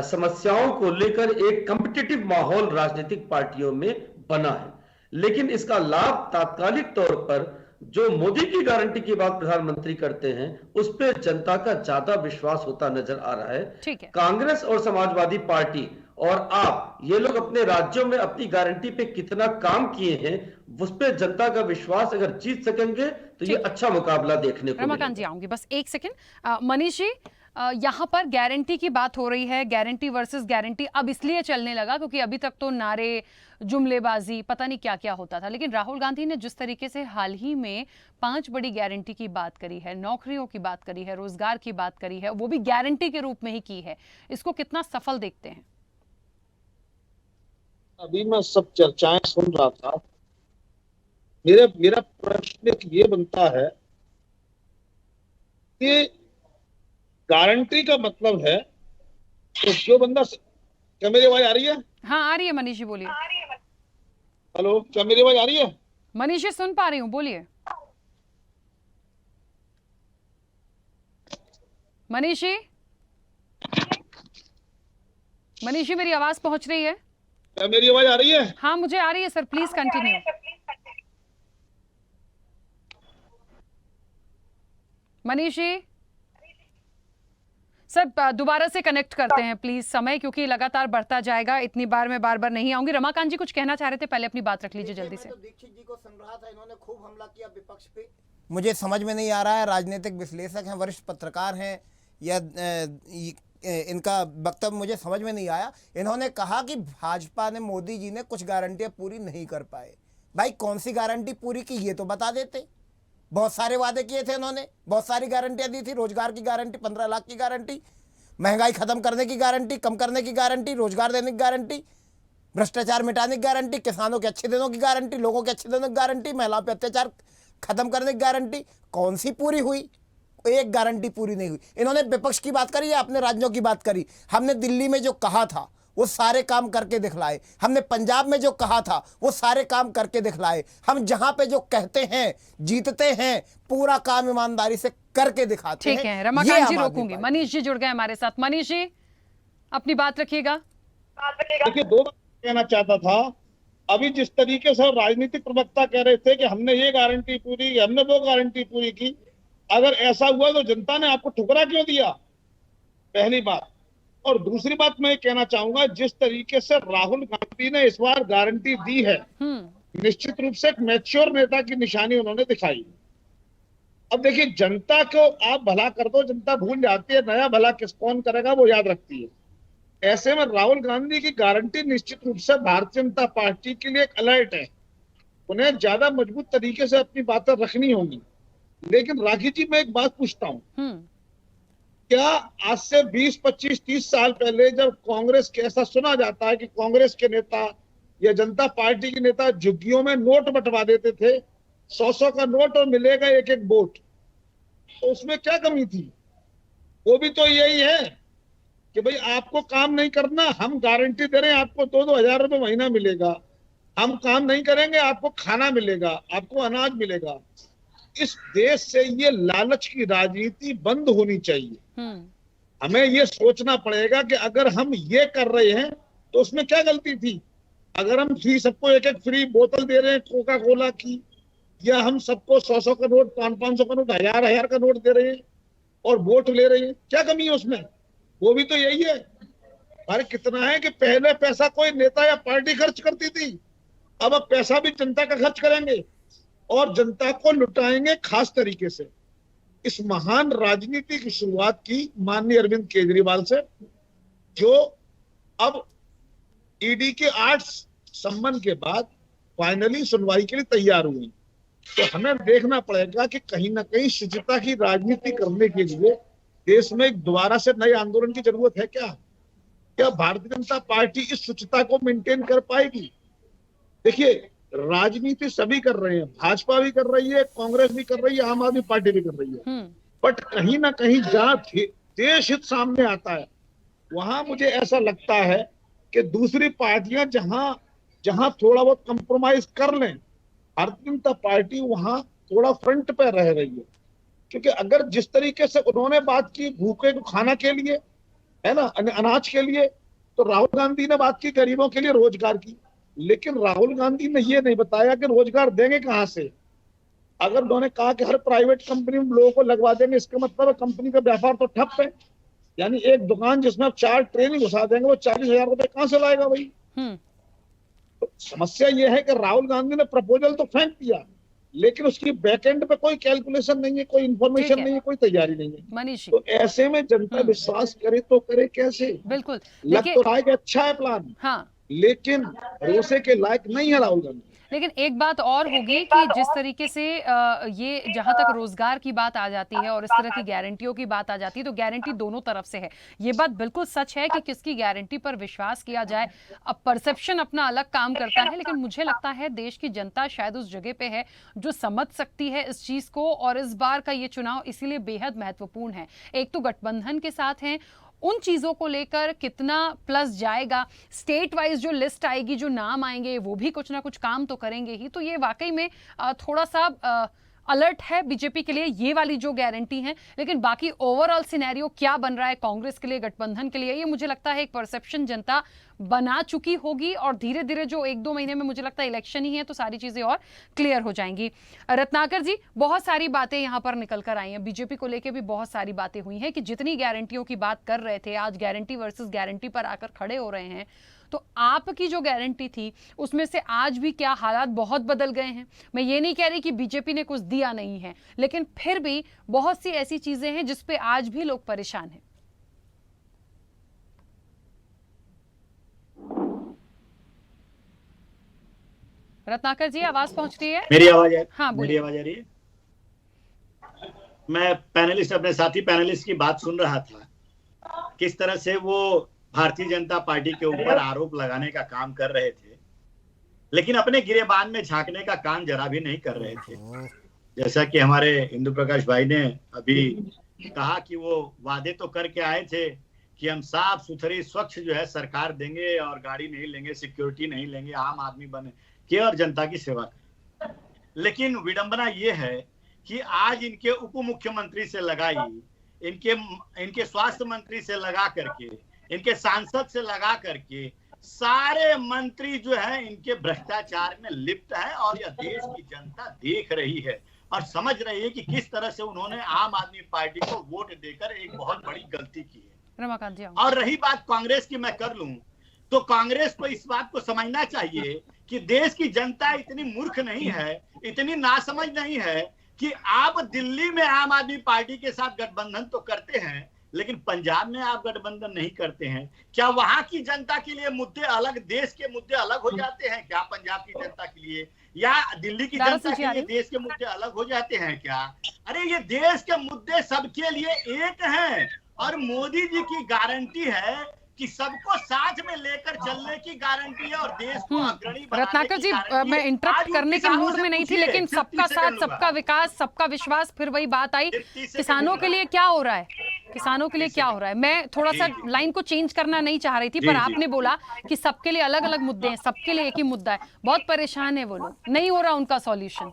समस्याओं को लेकर एक कॉम्पिटिटिव माहौल राजनीतिक पार्टियों में बना है। लेकिन इसका लाभ तात्कालिक तौर पर जो मोदी की गारंटी की बात प्रधानमंत्री करते हैं, उस पर जनता का ज्यादा विश्वास होता नजर आ रहा है। ठीक है। कांग्रेस और समाजवादी पार्टी और आप, ये लोग अपने राज्यों में अपनी गारंटी पे कितना काम किए हैं, उस पर जनता का विश्वास अगर जीत सकेंगे तो ये अच्छा मुकाबला देखने को मिलेगा। रमाकांत जी, आऊंगी बस एक सेकंड। मनीष जी, यहाँ पर गारंटी की बात हो रही है, गारंटी वर्सेस गारंटी अब इसलिए चलने लगा क्योंकि अभी तक तो नारे, जुमलेबाजी, पता नहीं क्या क्या होता था, लेकिन राहुल गांधी ने जिस तरीके से हाल ही में 5 बड़ी गारंटी की बात करी है, नौकरियों की बात करी है, रोजगार की बात करी है, वो भी गारंटी के रूप में ही की है, इसको कितना सफल देखते हैं? अभी मैं सब चर्चाएं सुन रहा था, मेरा प्रश्न ये बनता है कि गारंटी का मतलब है तो जो बंदा, क्या मेरी आवाज आ रही है? हाँ आ रही है मनीष जी, बोलिए। हेलो, क्या मेरी आवाज आ रही है? मनीष जी सुन पा रही हूँ, बोलिए। मनीष जी मेरी आवाज पहुंच रही है? क्या मेरी आवाज आ रही है? हाँ मुझे आ रही है sir, please continue. Manish ji sir दोबारा से कनेक्ट करते हैं प्लीज, समय क्योंकि लगातार बढ़ता जाएगा, इतनी बार मैं बार बार नहीं आऊंगी। रमाकांत जी कुछ कहना चाह रहे थे, पहले अपनी बात रख लीजिए जल्दी से। तो दीक्षित जी को सुन रहा था, इन्होंने खूब हमला किया विपक्ष पे। मुझे समझ में नहीं आ रहा है, राजनीतिक विश्लेषक हैं, वरिष्ठ पत्रकार हैं, या इनका वक्तव्य मुझे समझ में नहीं आया। इन्होंने कहा कि भाजपा ने, मोदी जी ने कुछ गारंटियां पूरी नहीं कर पाए। भाई कौन सी गारंटी पूरी की ये तो बता देते। बहुत सारे वादे किए थे इन्होंने, बहुत सारी गारंटियां दी थी। रोजगार की गारंटी, 15 लाख की गारंटी, महंगाई खत्म करने की गारंटी, कम करने की गारंटी, रोजगार देने की गारंटी, भ्रष्टाचार मिटाने की गारंटी, किसानों के अच्छे दिनों की गारंटी, लोगों के अच्छे दिनों की गारंटी, महिलाओं पर अत्याचार खत्म करने की गारंटी। कौन सी पूरी हुई? एक गारंटी पूरी नहीं हुई। इन्होंने विपक्ष की बात करी या अपने राज्यों की बात करी? हमने दिल्ली में जो कहा था वो सारे काम करके दिखलाए, हमने पंजाब में जो कहा था वो सारे काम करके दिखलाए, हम जहां पे जो कहते हैं जीतते हैं, पूरा काम ईमानदारी से करके दिखाते हैं। ठीक है, रमाकांत जी रोकूंगी। मनीष जी जुड़ गए हमारे साथ। मनीष जी अपनी बात रखिएगा। देखिए, 2 बात कहना चाहता था। अभी जिस तरीके से राजनीतिक प्रवक्ता कह रहे थे कि हमने ये गारंटी पूरी की, हमने वो गारंटी पूरी की, अगर ऐसा हुआ तो जनता ने आपको ठुकरा क्यों दिया? पहली बात। और दूसरी बात मैं कहना चाहूंगा, जिस तरीके से राहुल गांधी ने इस बार गारंटी दी है, निश्चित रूप से एक मैच्योर नेता की निशानी उन्होंने दिखाई। अब देखिए, जनता को आप भला कर दो, जनता भूल जाती है, नया भला कौन करेगा वो याद रखती है। ऐसे में राहुल गांधी की गारंटी निश्चित रूप से भारतीय जनता पार्टी के लिए एक अलर्ट है। उन्हें ज्यादा मजबूत तरीके से अपनी बातें रखनी होंगी। लेकिन राखी जी, मैं एक बात पूछता हूँ, क्या आज से 20, 25, 30 साल पहले जब कांग्रेस के ऐसा सुना जाता है कि कांग्रेस के नेता या जनता पार्टी के नेता झुग्गियों में नोट बंटवा देते थे, 100-100 का नोट और मिलेगा 1-1 वोट, तो उसमें क्या कमी थी? वो भी तो यही है कि भाई आपको काम नहीं करना, हम गारंटी दे रहे हैं आपको 2-2 हजार रुपए महीना मिलेगा। हम काम नहीं करेंगे, आपको खाना मिलेगा, आपको अनाज मिलेगा। इस देश से ये लालच की राजनीति बंद होनी चाहिए। हमें ये सोचना पड़ेगा कि अगर हम ये कर रहे हैं तो उसमें क्या गलती थी। अगर हम सबको एक एक फ्री बोतल दे रहे हैं कोका कोला की, या हम सबको 100 का नोट, 500 का नोट, 1000 का नोट दे रहे हैं और वोट ले रहे हैं, क्या कमी है उसमें? वो भी तो यही है। अरे कितना है कि पहले पैसा कोई नेता या पार्टी खर्च करती थी, अब पैसा भी जनता का खर्च करेंगे और जनता को लुटाएंगे खास तरीके से। इस महान राजनीति की शुरुआत की माननीय अरविंद केजरीवाल से, जो अब ईडी के 8 सम्मन के बाद फाइनली सुनवाई के लिए तैयार हुई। तो हमें देखना पड़ेगा कि कहीं ना कहीं शुचिता की राजनीति करने के लिए देश में एक दोबारा से नए आंदोलन की जरूरत है क्या भारतीय जनता पार्टी इस शुचिता को मेंटेन कर पाएगी? देखिए, राजनीति सभी कर रहे हैं, भाजपा भी कर रही है, कांग्रेस भी कर रही है, आम आदमी पार्टी भी कर रही है, बट कहीं ना कहीं जहां देश हित सामने आता है वहां मुझे ऐसा लगता है कि दूसरी पार्टियां जहां थोड़ा बहुत कंप्रोमाइज कर लें, भारतीय जनता पार्टी वहां थोड़ा फ्रंट पे रह रही है। क्योंकि अगर जिस तरीके से उन्होंने बात की भूखे को खाना के लिए, है ना, अनाज के लिए, तो राहुल गांधी ने बात की गरीबों के लिए रोजगार की, लेकिन राहुल गांधी ने ये नहीं बताया कि रोजगार देंगे कहां से। अगर उन्होंने कहा कि हर प्राइवेट कंपनी में लोगों को लगवा देंगे, इसका मतलब कंपनी का व्यापार तो ठप है। यानी एक दुकान जिसमें आप 4 ट्रेन घुसा देंगे, वो 40,000 रुपए कहां से लाएगा भाई? तो समस्या ये है कि राहुल गांधी ने प्रपोजल तो फेंक दिया, लेकिन उसकी बैकएंड पे कोई कैलकुलेशन नहीं है, कोई इंफॉर्मेशन नहीं है, कोई तैयारी नहीं है। मनीष, तो ऐसे में जनता विश्वास करे तो करे कैसे? बिल्कुल, लग तो रहा है कि अच्छा है प्लान, हाँ, लेकिन भरोसे के लायक नहीं है राहुल गांधी। लेकिन एक बात और होगी कि जिस तरीके से ये जहां तक रोजगार की बात आ जाती है और इस तरह की गारंटियों की बात आ जाती है, तो गारंटी दोनों तरफ से है। ये बात बिल्कुल सच है कि किसकी गारंटी पर विश्वास किया जाए। अब परसेप्शन अपना अलग काम करता है, लेकिन मुझे लगता है देश की जनता शायद उस जगह पे है जो समझ सकती है इस चीज को, और इस बार का ये चुनाव इसीलिए बेहद महत्वपूर्ण है। एक तो गठबंधन के साथ हैं, उन चीजों को लेकर कितना प्लस जाएगा, स्टेट वाइज जो लिस्ट आएगी, जो नाम आएंगे, वो भी कुछ ना कुछ काम तो करेंगे ही। तो ये वाकई में थोड़ा सा अलर्ट है बीजेपी के लिए, ये वाली जो गारंटी है। लेकिन बाकी ओवरऑल सिनेरियो क्या बन रहा है कांग्रेस के लिए, गठबंधन के लिए, ये मुझे लगता है एक परसेप्शन जनता बना चुकी होगी, और धीरे धीरे जो 1-2 महीने में मुझे लगता है इलेक्शन ही है, तो सारी चीजें और क्लियर हो जाएंगी। रत्नाकर जी, बहुत सारी बातें यहाँ पर निकल कर आई हैं, बीजेपी को लेकर भी बहुत सारी बातें हुई हैं कि जितनी गारंटियों की बात कर रहे थे, आज गारंटी वर्सेस गारंटी पर आकर खड़े हो रहे हैं। तो आपकी जो गारंटी थी उसमें से आज भी क्या हालात बहुत बदल गए हैं? मैं ये नहीं कह रही कि बीजेपी ने कुछ दिया नहीं है, लेकिन फिर भी बहुत सी ऐसी चीजें हैं जिस पे आज भी लोग परेशान हैं। रत्नाकर जी, आवाज पहुंच रही है? मेरी आवाज है? हाँ, मेरी आवाज आ रही है? मैं पैनलिस्ट, अपने साथी पैनलिस्ट की बात सुन रहा था, किस तरह से वो भारतीय जनता पार्टी के ऊपर आरोप लगाने का काम कर रहे थे, लेकिन अपने गिरेबान में झांकने का काम जरा भी नहीं कर रहे थे। जैसा कि हमारे इंदु प्रकाश भाई ने अभी कहा कि वो वादे तो करके आए थे कि हम साफ सुथरी स्वच्छ जो है सरकार देंगे और गाड़ी नहीं लेंगे, सिक्योरिटी नहीं लेंगे, आम आदमी बने के और जनता की सेवा करें। लेकिन विडंबना ये है कि आज इनके उप मुख्यमंत्री से लगाई, इनके स्वास्थ्य मंत्री से लगा करके, इनके सांसद से लगा करके सारे मंत्री जो है इनके भ्रष्टाचार में लिप्त है, और यह देश की जनता देख रही है और समझ रही है कि किस तरह से उन्होंने आम आदमी पार्टी को वोट देकर एक बहुत बड़ी गलती की है। रमाकांत जी, और रही बात कांग्रेस की, मैं कर लूं तो कांग्रेस को इस बात को समझना चाहिए कि देश की जनता इतनी मूर्ख नहीं है, इतनी नासमझ नहीं है कि आप दिल्ली में आम आदमी पार्टी के साथ गठबंधन तो करते हैं, लेकिन पंजाब में आप गठबंधन नहीं करते हैं। क्या वहां की जनता के लिए मुद्दे अलग, देश के मुद्दे अलग हो जाते हैं क्या पंजाब की जनता के लिए, या दिल्ली की जनता के लिए देश के मुद्दे अलग हो जाते हैं क्या? अरे ये देश के मुद्दे सबके लिए एक हैं, और मोदी जी की गारंटी है कि सबको साथ में लेकर चलने की गारंटी है और देश को अग्रणी बनाने रत्नाकर की जी, गारंटी मैं है। इंटरप्ट आज उन करने के किसानों मूड से में नहीं थी, पूछिए, लेकिन 50 सबका साथ, सेकंड सबका हुआ। विकास, सबका विश्वास, फिर वही बात आई। 30 सेकंड किसानों के हुआ। लिए क्या हो रहा है, किसानों के लिए क्या हो रहा है? मैं थोड़ा सा जी। लाइन को चेंज करना नहीं चाह रही थी, जी, पर जी। आपने बोला कि सबके लिए अलग अलग मुद्दे हैं, सबके लिए एक ही मुद्दा है। बहुत परेशान है वो लोग, नहीं हो रहा उनका सॉल्यूशन।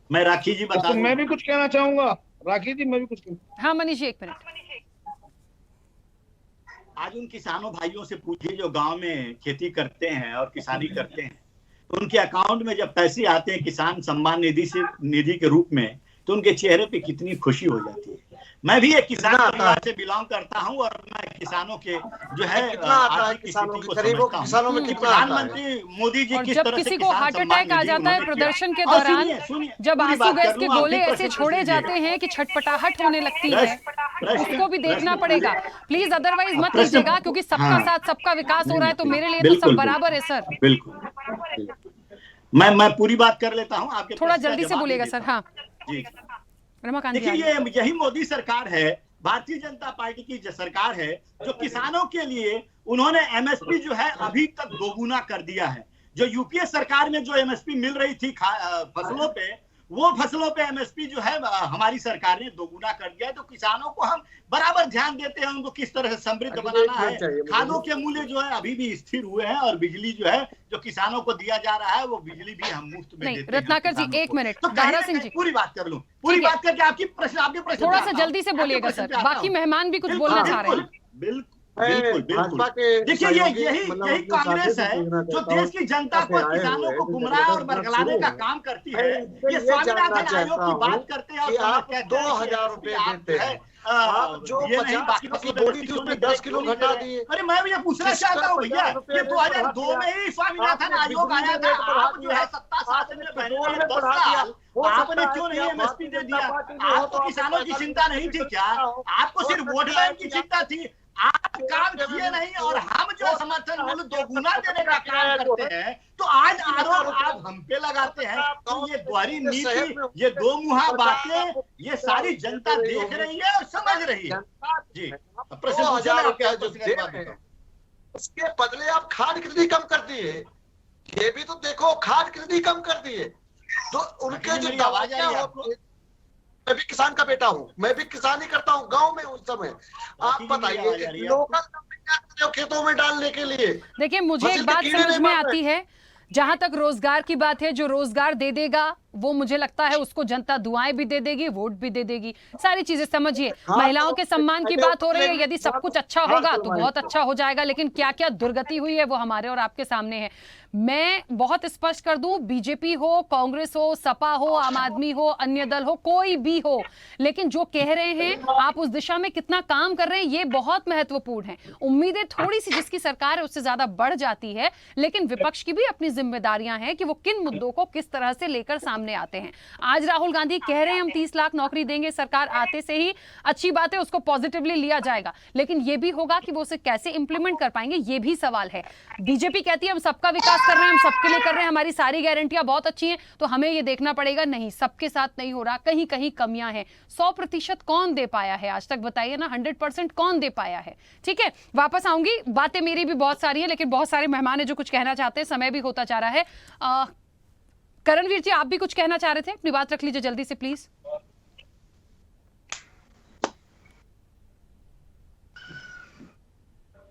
मैं राखी जी बता दूं। मैं भी कुछ कहना चाहूंगा, राखी जी, मैं भी कुछ हाँ मनीष जी, 1 मिनट। आज उन किसानों भाइयों से पूछिए जो गांव में खेती करते हैं और किसानी करते हैं, तो उनके अकाउंट में जब पैसे आते हैं किसान सम्मान निधि के रूप में, तो उनके चेहरे पे कितनी खुशी हो जाती है। मैं भी एक किसान परिवार से बिलोंग करता हूं और मैं किसानों के जो है कितना आता है आर्थिक किसानों स्थिति के को गरीबों समझता हूं। किसानों में कितना आता है? प्रधानमंत्री मोदी जी और किस जब तरह से किसी को किसान हार्ट सम्मान अटैक आ निधि जाता है उन्होंने किया। प्रदर्शन के और दौरान, सुनिए, जब पूरी आंसू बात गैस कर के लूं, आप गोले भी ऐसे प्रश्न छोड़े कीजिएगा। जाते हैं कि छटपटाहट होने लगती है, उसको भी देखना प्रश्न- पड़ेगा। प्लीज अदरवाइज मत प्रश्न- लीजिएगा, क्योंकि सबका हाँ। साथ, सबका विकास हो रहा है, तो मेरे लिए तो बिल्कुल, सब बराबर है सर। बिल्कुल। मैं पूरी बात कर लेता हूं, आपके थोड़ा प्रश्न का जल्दी से जवाब बोलिएगा दे सर। देता हाँ हूं। जी, रमाकांत जी, देखिए आगे। यही मोदी सरकार है, भारतीय जनता पार्टी की जो सरकार है, जो किसानों के लिए उन्होंने एमएसपी जो है अभी तक दोगुना कर दिया है। जो यूपीए सरकार में जो एमएसपी मिल रही थी फसलों पे, वो फसलों पे एमएसपी जो है हमारी सरकार ने दोगुना कर दिया है। तो किसानों को हम बराबर ध्यान देते हैं, उनको किस तरह से समृद्ध बनाना है। खादों के मूल्य जो है अभी भी स्थिर हुए हैं और बिजली जो है जो किसानों को दिया जा रहा है, वो बिजली भी हम मुफ्त में नहीं, देते हैं रत्नाकर जी, किसानों 1 को। मिनट, तो कहीं दारा ना सिंह कहीं जी। पूरी बात कर लूं, पूरी ठीक है। बात करके आपके प्रश्न थोड़ा पे सा आता जल्दी से हूं, बोलिएगा आपके सर, प्रश्न पे आता बाकी हूं। मेहमान भी कुछ बिल्कुल, बोलना चाह रहे हैं। बिल्कुल, भाजपा के देखिए यही कांग्रेस है जो देश की जनता को किसानों को गुमराह और बरगलाने का काम करती है। ये स्वामीनाथन आयोग की बात करते हैं कि और आप 2000 रुपए देते हैं, आप जो 50 किलो की बोरी थी उसमें 10 किलो घटा दिए। अरे मैं ये पूछना चाहता हूँ भैया, ये 2002 में ही स्वामीनाथन आयोग आया था, आप जो है सत्ता शासन में पहले 10 साल आपने क्यों नहीं एमएसपी दे दिया? आपको किसानों की चिंता नहीं थी क्या? आपको सिर्फ वोट बैंक की चिंता थी? आप काम किए नहीं और हम जो समर्थन मूल्य दोगुना देने का काम करते हैं, तो आज आरोप आप हम पे लगाते हैं। तो ये द्वारी नीति, ये दो मुहा बातें, ये सारी जनता देख रही है और समझ रही है। जी, प्रश्न 2000 रुपया जो दे रहे हैं, उसके बदले आप खाद कितनी कम कर दिए? ये भी तो देखो, खाद कितनी कम कर दिए। तो उनके जो दवाइयां होती, मैं भी किसान का बेटा हूँ, मैं भी किसानी करता हूँ गांव में। उस समय आप बताइए, लोकल खेतों में डालने के लिए। देखिए, मुझे एक बात समझ में आती है, जहां तक रोजगार की बात है, जो रोजगार दे देगा वो मुझे लगता है उसको जनता दुआएं भी दे देगी, वोट भी दे देगी, सारी चीजें समझिए। महिलाओं के सम्मान की बात हो रही है, यदि सब कुछ अच्छा होगा तो बहुत अच्छा हो जाएगा, लेकिन क्या क्या दुर्गति हुई है वो हमारे और आपके सामने है। मैं बहुत स्पष्ट कर दूं, बीजेपी हो, कांग्रेस हो, सपा हो, आम आदमी हो, अन्य दल हो, कोई भी हो, लेकिन जो कह रहे हैं आप उस दिशा में कितना काम कर रहे हैं ये बहुत महत्वपूर्ण है। उम्मीदें थोड़ी सी जिसकी सरकार है उससे ज्यादा बढ़ जाती है, लेकिन विपक्ष की भी अपनी जिम्मेदारियां हैं कि वो किन मुद्दों को किस तरह से लेकर सामने आते हैं। आज राहुल गांधी कह रहे हैं हम 30 लाख नौकरी देंगे, सरकार आते से ही, अच्छी बात है, उसको पॉजिटिवली लिया जाएगा, लेकिन ये भी होगा कि वो उसे कैसे इंप्लीमेंट कर पाएंगे ये भी सवाल है। बीजेपी कहती है हम सबका विकास कर रहे हैं, हम सबके लिए कर रहे हैं, हमारी सारी गारंटियां बहुत अच्छी हैं, तो हमें ये देखना पड़ेगा नहीं सबके साथ नहीं हो रहा, कहीं कहीं कमियां हैं। 100% कौन दे पाया है आज तक, बताइए ना, 100% कौन दे पाया है। ठीक है, वापस आऊंगी, बातें मेरी भी बहुत सारी हैं, लेकिन बहुत सारे मेहमान है जो कुछ कहना चाहते हैं, समय भी होता जा रहा है। करणवीर जी, आप भी कुछ कहना चाह रहे थे, अपनी बात रख लीजिए जल्दी से प्लीज।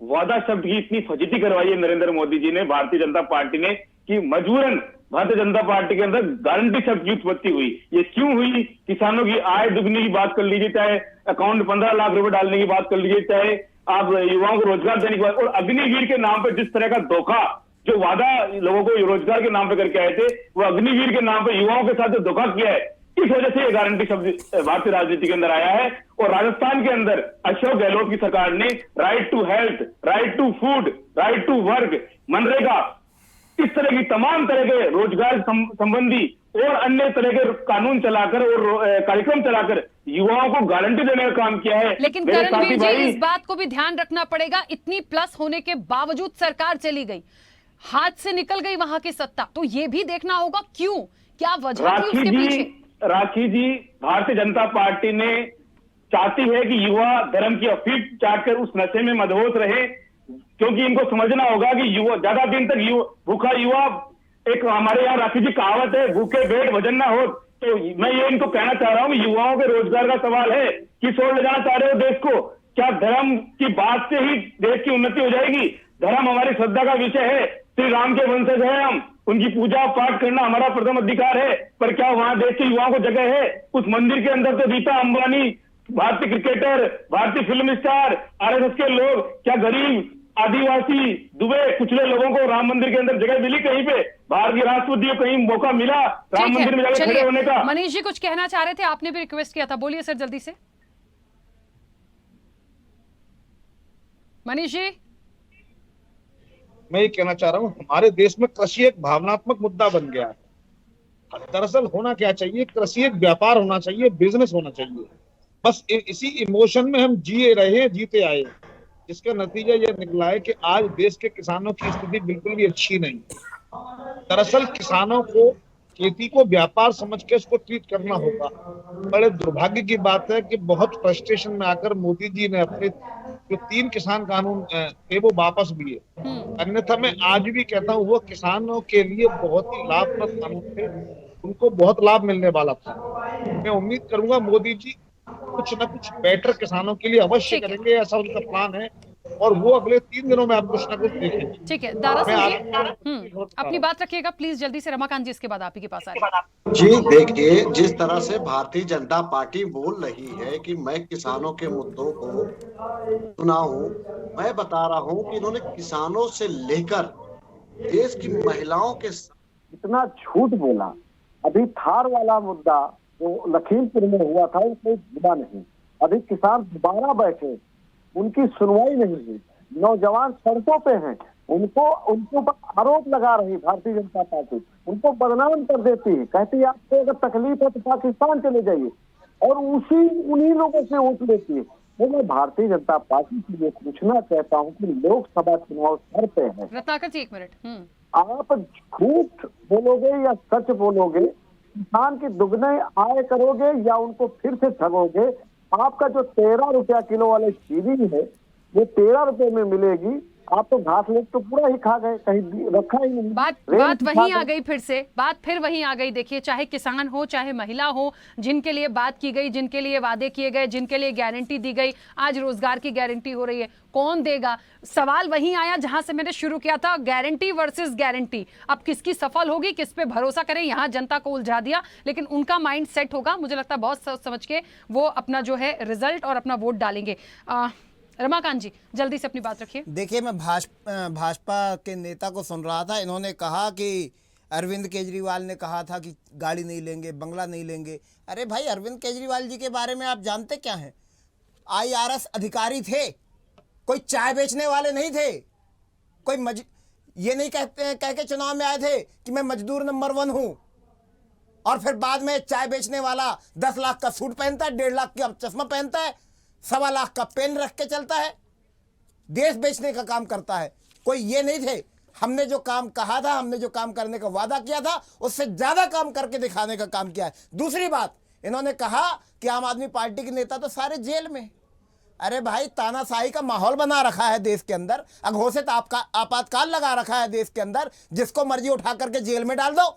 वादा शब्द की इतनी फजीती करवाई है नरेंद्र मोदी जी ने, भारतीय जनता पार्टी ने, कि मजबूरन भारतीय जनता पार्टी के अंदर गारंटी शब्द की उत्पत्ति हुई। ये क्यों हुई? किसानों की आय दुगनी की बात कर लीजिए, चाहे अकाउंट में 15 लाख रुपए डालने की बात कर लीजिए, चाहे आप युवाओं को रोजगार देने की बात, और अग्निवीर के नाम पर जिस तरह का धोखा, जो वादा लोगों को रोजगार के नाम पे करके आए थे, वो अग्निवीर के नाम पे युवाओं के साथ जो धोखा किया है, इस वजह से ये गारंटी शब्द भारतीय राजनीति के अंदर आया है। और राजस्थान के अंदर अशोक गहलोत की सरकार ने right to health, right to food, right to work, मनरेगा, इस तरह की तमाम तरह के रोजगार संबंधी और अन्य तरह के कानून चलाकर और कार्यक्रम चलाकर युवाओं को गारंटी देने का काम किया है। लेकिन करणवीर जी, इस बात को भी ध्यान रखना पड़ेगा, इतनी प्लस होने के बावजूद सरकार चली गई, हाथ से निकल गई वहां की सत्ता, तो ये भी देखना होगा क्यों, क्या वजह थी उसके पीछे। राखी जी, भारतीय जनता पार्टी ने चाहती है कि युवा धर्म की अफीम चाटकर उस नशे में मदहोश रहे, क्योंकि इनको समझना होगा कि युवा ज्यादा दिन तक भूखा युवा, एक हमारे यहाँ राखी जी कहावत है, भूखे पेट भजन ना हो। तो मैं ये इनको कहना चाह रहा हूँ कि युवाओं के रोजगार का सवाल है, किस ओर ले जाना चाह रहे हो देश को? क्या धर्म की बात से ही देश की उन्नति हो जाएगी? धर्म हमारी श्रद्धा का विषय है, श्री राम के वंशज है हम, उनकी पूजा पाठ करना हमारा प्रथम अधिकार है, पर क्या वहां देश के युवाओं को जगह है? उस मंदिर के अंदर तो रीता अंबानी, भारतीय क्रिकेटर, भारतीय फिल्म स्टार, आरएसएस के लोग, क्या गरीब आदिवासी दुबे कुचले लोगों को राम मंदिर के अंदर जगह मिली? कहीं पे भारत के राष्ट्रपति को कहीं मौका मिला राम मंदिर में जाकर खड़े होने का? मनीष जी कुछ कहना चाह रहे थे, आपने भी रिक्वेस्ट किया था, बोलिए सर जल्दी से। मनीष जी, मैं ये कहना चाह रहा हूँ, हमारे देश में कृषि एक भावनात्मक मुद्दा बन गया है। दरअसल होना क्या चाहिए, कृषि एक व्यापार होना चाहिए, बिजनेस होना चाहिए। बस इसी इमोशन में हम जिए रहे, जीते आए, जिसका नतीजा यह निकला है कि आज देश के किसानों की स्थिति बिल्कुल भी अच्छी नहीं। दरअसल किसानों को खेती को व्यापार समझ के इसको ट्रीट करना होगा। बड़े दुर्भाग्य की बात है कि बहुत फ्रस्ट्रेशन में आकर मोदी जी ने अपने जो 3 किसान कानून थे वो वापस लिए। अन्यथा मैं आज भी कहता हूँ वो किसानों के लिए बहुत ही लाभप्रद कानून थे, उनको बहुत लाभ मिलने वाला था। मैं उम्मीद करूंगा मोदी जी कुछ न कुछ बेटर किसानों के लिए अवश्य करेंगे, ऐसा उनका प्लान है, और वो अगले 3 दिनों में आप कुछ न कुछ देखेंगे। ठीक है, दारा सिंह जी अपनी बात रखिएगा प्लीज जल्दी से। रमाकांत जी इसके बाद आप ही के पास आ रहे हैं। जी देखिए, जिस तरह से भारतीय जनता पार्टी बोल रही है कि मैं किसानों के मुद्दों को सुना हूँ, मैं बता रहा हूँ कि इन्होंने किसानों से लेकर देश की महिलाओं के इतना झूठ बोला। अभी थार वाला मुद्दा जो लखीमपुर में हुआ था वो कोई जुड़ा नहीं। अभी किसान दोबारा बैठे, उनकी सुनवाई नहीं हुई, नौजवान सड़कों पे हैं, उनके ऊपर आरोप लगा रही भारतीय जनता पार्टी, उनको बदनाम कर देती है, कहती है आपको अगर तकलीफ है तो पाकिस्तान चले जाइए, और उन्हीं लोगों से वोट लेती है। तो मैं भारतीय जनता पार्टी से ये पूछना चाहता हूँ कि लोकसभा चुनाव सर पे है, रत्नाकर जी 1 मिनट, आप झूठ बोलोगे या सच बोलोगे? किसान की दुगने आय करोगे या उनको फिर से ठगोगे? आपका जो 13 रुपया किलो वाले चीनी है वो 13 रुपए में मिलेगी, आप तो घास लेट तो पूरा ही खा गए, कहीं रखा ही नहीं। बात वहीं आ गई, फिर से बात फिर वहीं आ गई। देखिए, चाहे किसान हो चाहे महिला हो, जिनके लिए बात की गई, जिनके लिए वादे किए गए, जिनके लिए गारंटी दी गई, आज रोजगार की गारंटी हो रही है, कौन देगा? सवाल वहीं आया जहां से मैंने शुरू किया था, गारंटी वर्सेस गारंटी। अब किसकी सफल होगी, किस पे भरोसा करें, यहां जनता को उलझा दिया। लेकिन उनका माइंड सेट होगा, मुझे लगता है बहुत सोच समझ के वो अपना जो है रिजल्ट और अपना वोट डालेंगे। रमाकांत जी जल्दी से अपनी बात रखिए। देखिए, मैं भाजपा के नेता को सुन रहा था, इन्होंने कहा कि अरविंद केजरीवाल ने कहा था कि गाड़ी नहीं लेंगे, बंगला नहीं लेंगे। अरे भाई, अरविंद केजरीवाल जी के बारे में आप जानते क्या हैं? IRS अधिकारी थे, कोई चाय बेचने वाले नहीं थे, कोई ये नहीं कह के चुनाव में आए थे कि मैं मजदूर नंबर 1 हूं, और फिर बाद में चाय बेचने वाला 10 लाख का सूट पहनता है, 1.5 लाख का चश्मा पहनता है, 1.25 लाख का पेन रख के चलता है, देश बेचने का काम करता है। कोई ये नहीं थे। हमने जो काम कहा था, हमने जो काम करने का वादा किया था, उससे ज्यादा काम करके दिखाने का काम किया है। दूसरी बात, इन्होंने कहा कि आम आदमी पार्टी के नेता तो सारे जेल में। अरे भाई, तानाशाही का माहौल बना रखा है देश के अंदर, अघोषित आपातकाल लगा रखा है देश के अंदर, जिसको मर्जी उठा करके जेल में डाल दो।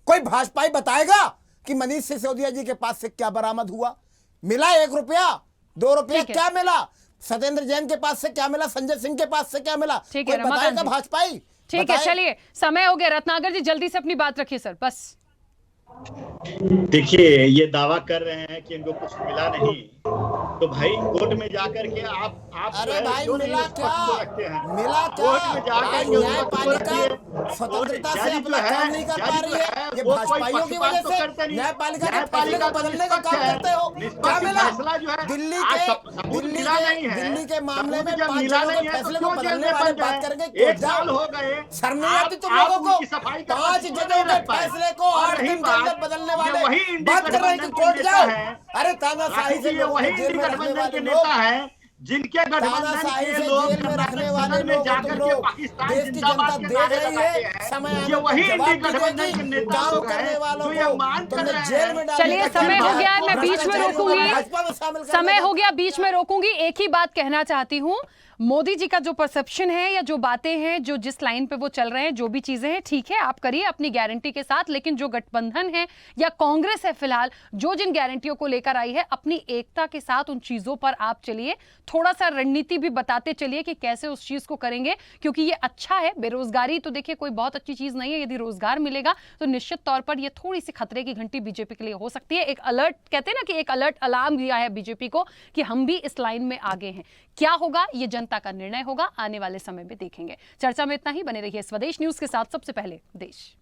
कोई भाजपाई बताएगा कि मनीष सिसोदिया जी के पास से क्या बरामद हुआ? मिला 1 रुपया, 2 रुपया, क्या मिला? सत्येंद्र जैन के पास से क्या मिला? संजय सिंह के पास से क्या मिला? कोई बताएगा भाजपाई? ठीक है, चलिए समय हो गया। रत्नाकर जी जल्दी से अपनी बात रखिए सर, बस। देखिए, ये दावा कर रहे हैं कि इनको कुछ मिला नहीं, तो भाई कोर्ट में जाकर के आप अरे भाई, मिला क्या? मिला क्या? कोर्ट में जाकर न्यायपालिका स्वतंत्रता से अपना काम नहीं कर पा रही है, ये भाजपाइयों की वजह से न्यायपालिका के फैसले को बदलने का काम करते हो। क्या मिला? दिल्ली के मामले में 5 जगहों के फैसले को बदलने वाले बात करेंगे, कोर्ट जाओ। शर्म नहीं आती तुम लोगों को? 5 जगहों के फैसले को 8 दिन के अंदर बदलने वाले बात कर रहे हैं कि कोर्ट जाओ। अरे तानाशाही से वही गठबंधन के नेता है जिनके गठबंधन तानाशाही के से लोग जेल में रखने वाले सदन में लोग जाकर के लोग पाकिस्तान देश की जिंदाबाद जनता के देख नारे रही लगाते है, हैं, समय ये आने वही पर जवाब इंडी भी गठबंधन देगी। के नेता काम लोग करने हैं वालों जो ये को मांग कर तुमने रहे जेल में हैं। डालने चलिए, का समय क्या हो गया है, है? मैं बीच में भ्रष्टाचारियों को रोकूंगी। भाजपा में शामिल करने समय का हो गया, बीच में रोकूंगी। एक ही बात कहना चाहती हूं, मोदी जी का जो परसेप्शन है या जो बातें हैं, जो जिस लाइन पे वो चल रहे हैं, जो भी चीजें हैं, ठीक है, आप करिए अपनी गारंटी के साथ, लेकिन जो गठबंधन है या कांग्रेस है फिलहाल, जो जिन गारंटियों को लेकर आई है, अपनी एकता के साथ उन चीजों पर आप चलिए, थोड़ा सा रणनीति भी बताते चलिए कि कैसे उस चीज को करेंगे, क्योंकि ये अच्छा है। बेरोजगारी तो देखिए कोई बहुत अच्छी चीज नहीं है, यदि रोजगार मिलेगा तो निश्चित तौर पर ये थोड़ी सी खतरे की घंटी बीजेपी के लिए हो सकती है। एक अलर्ट, कहते हैं ना कि एक अलर्ट अलार्म दिया है बीजेपी को कि हम भी इस लाइन में आगे हैं। क्या होगा ये जनता का निर्णय होगा, आने वाले समय में देखेंगे। चर्चा में इतना ही, बने रहिए स्वदेश न्यूज के साथ। सबसे पहले देश।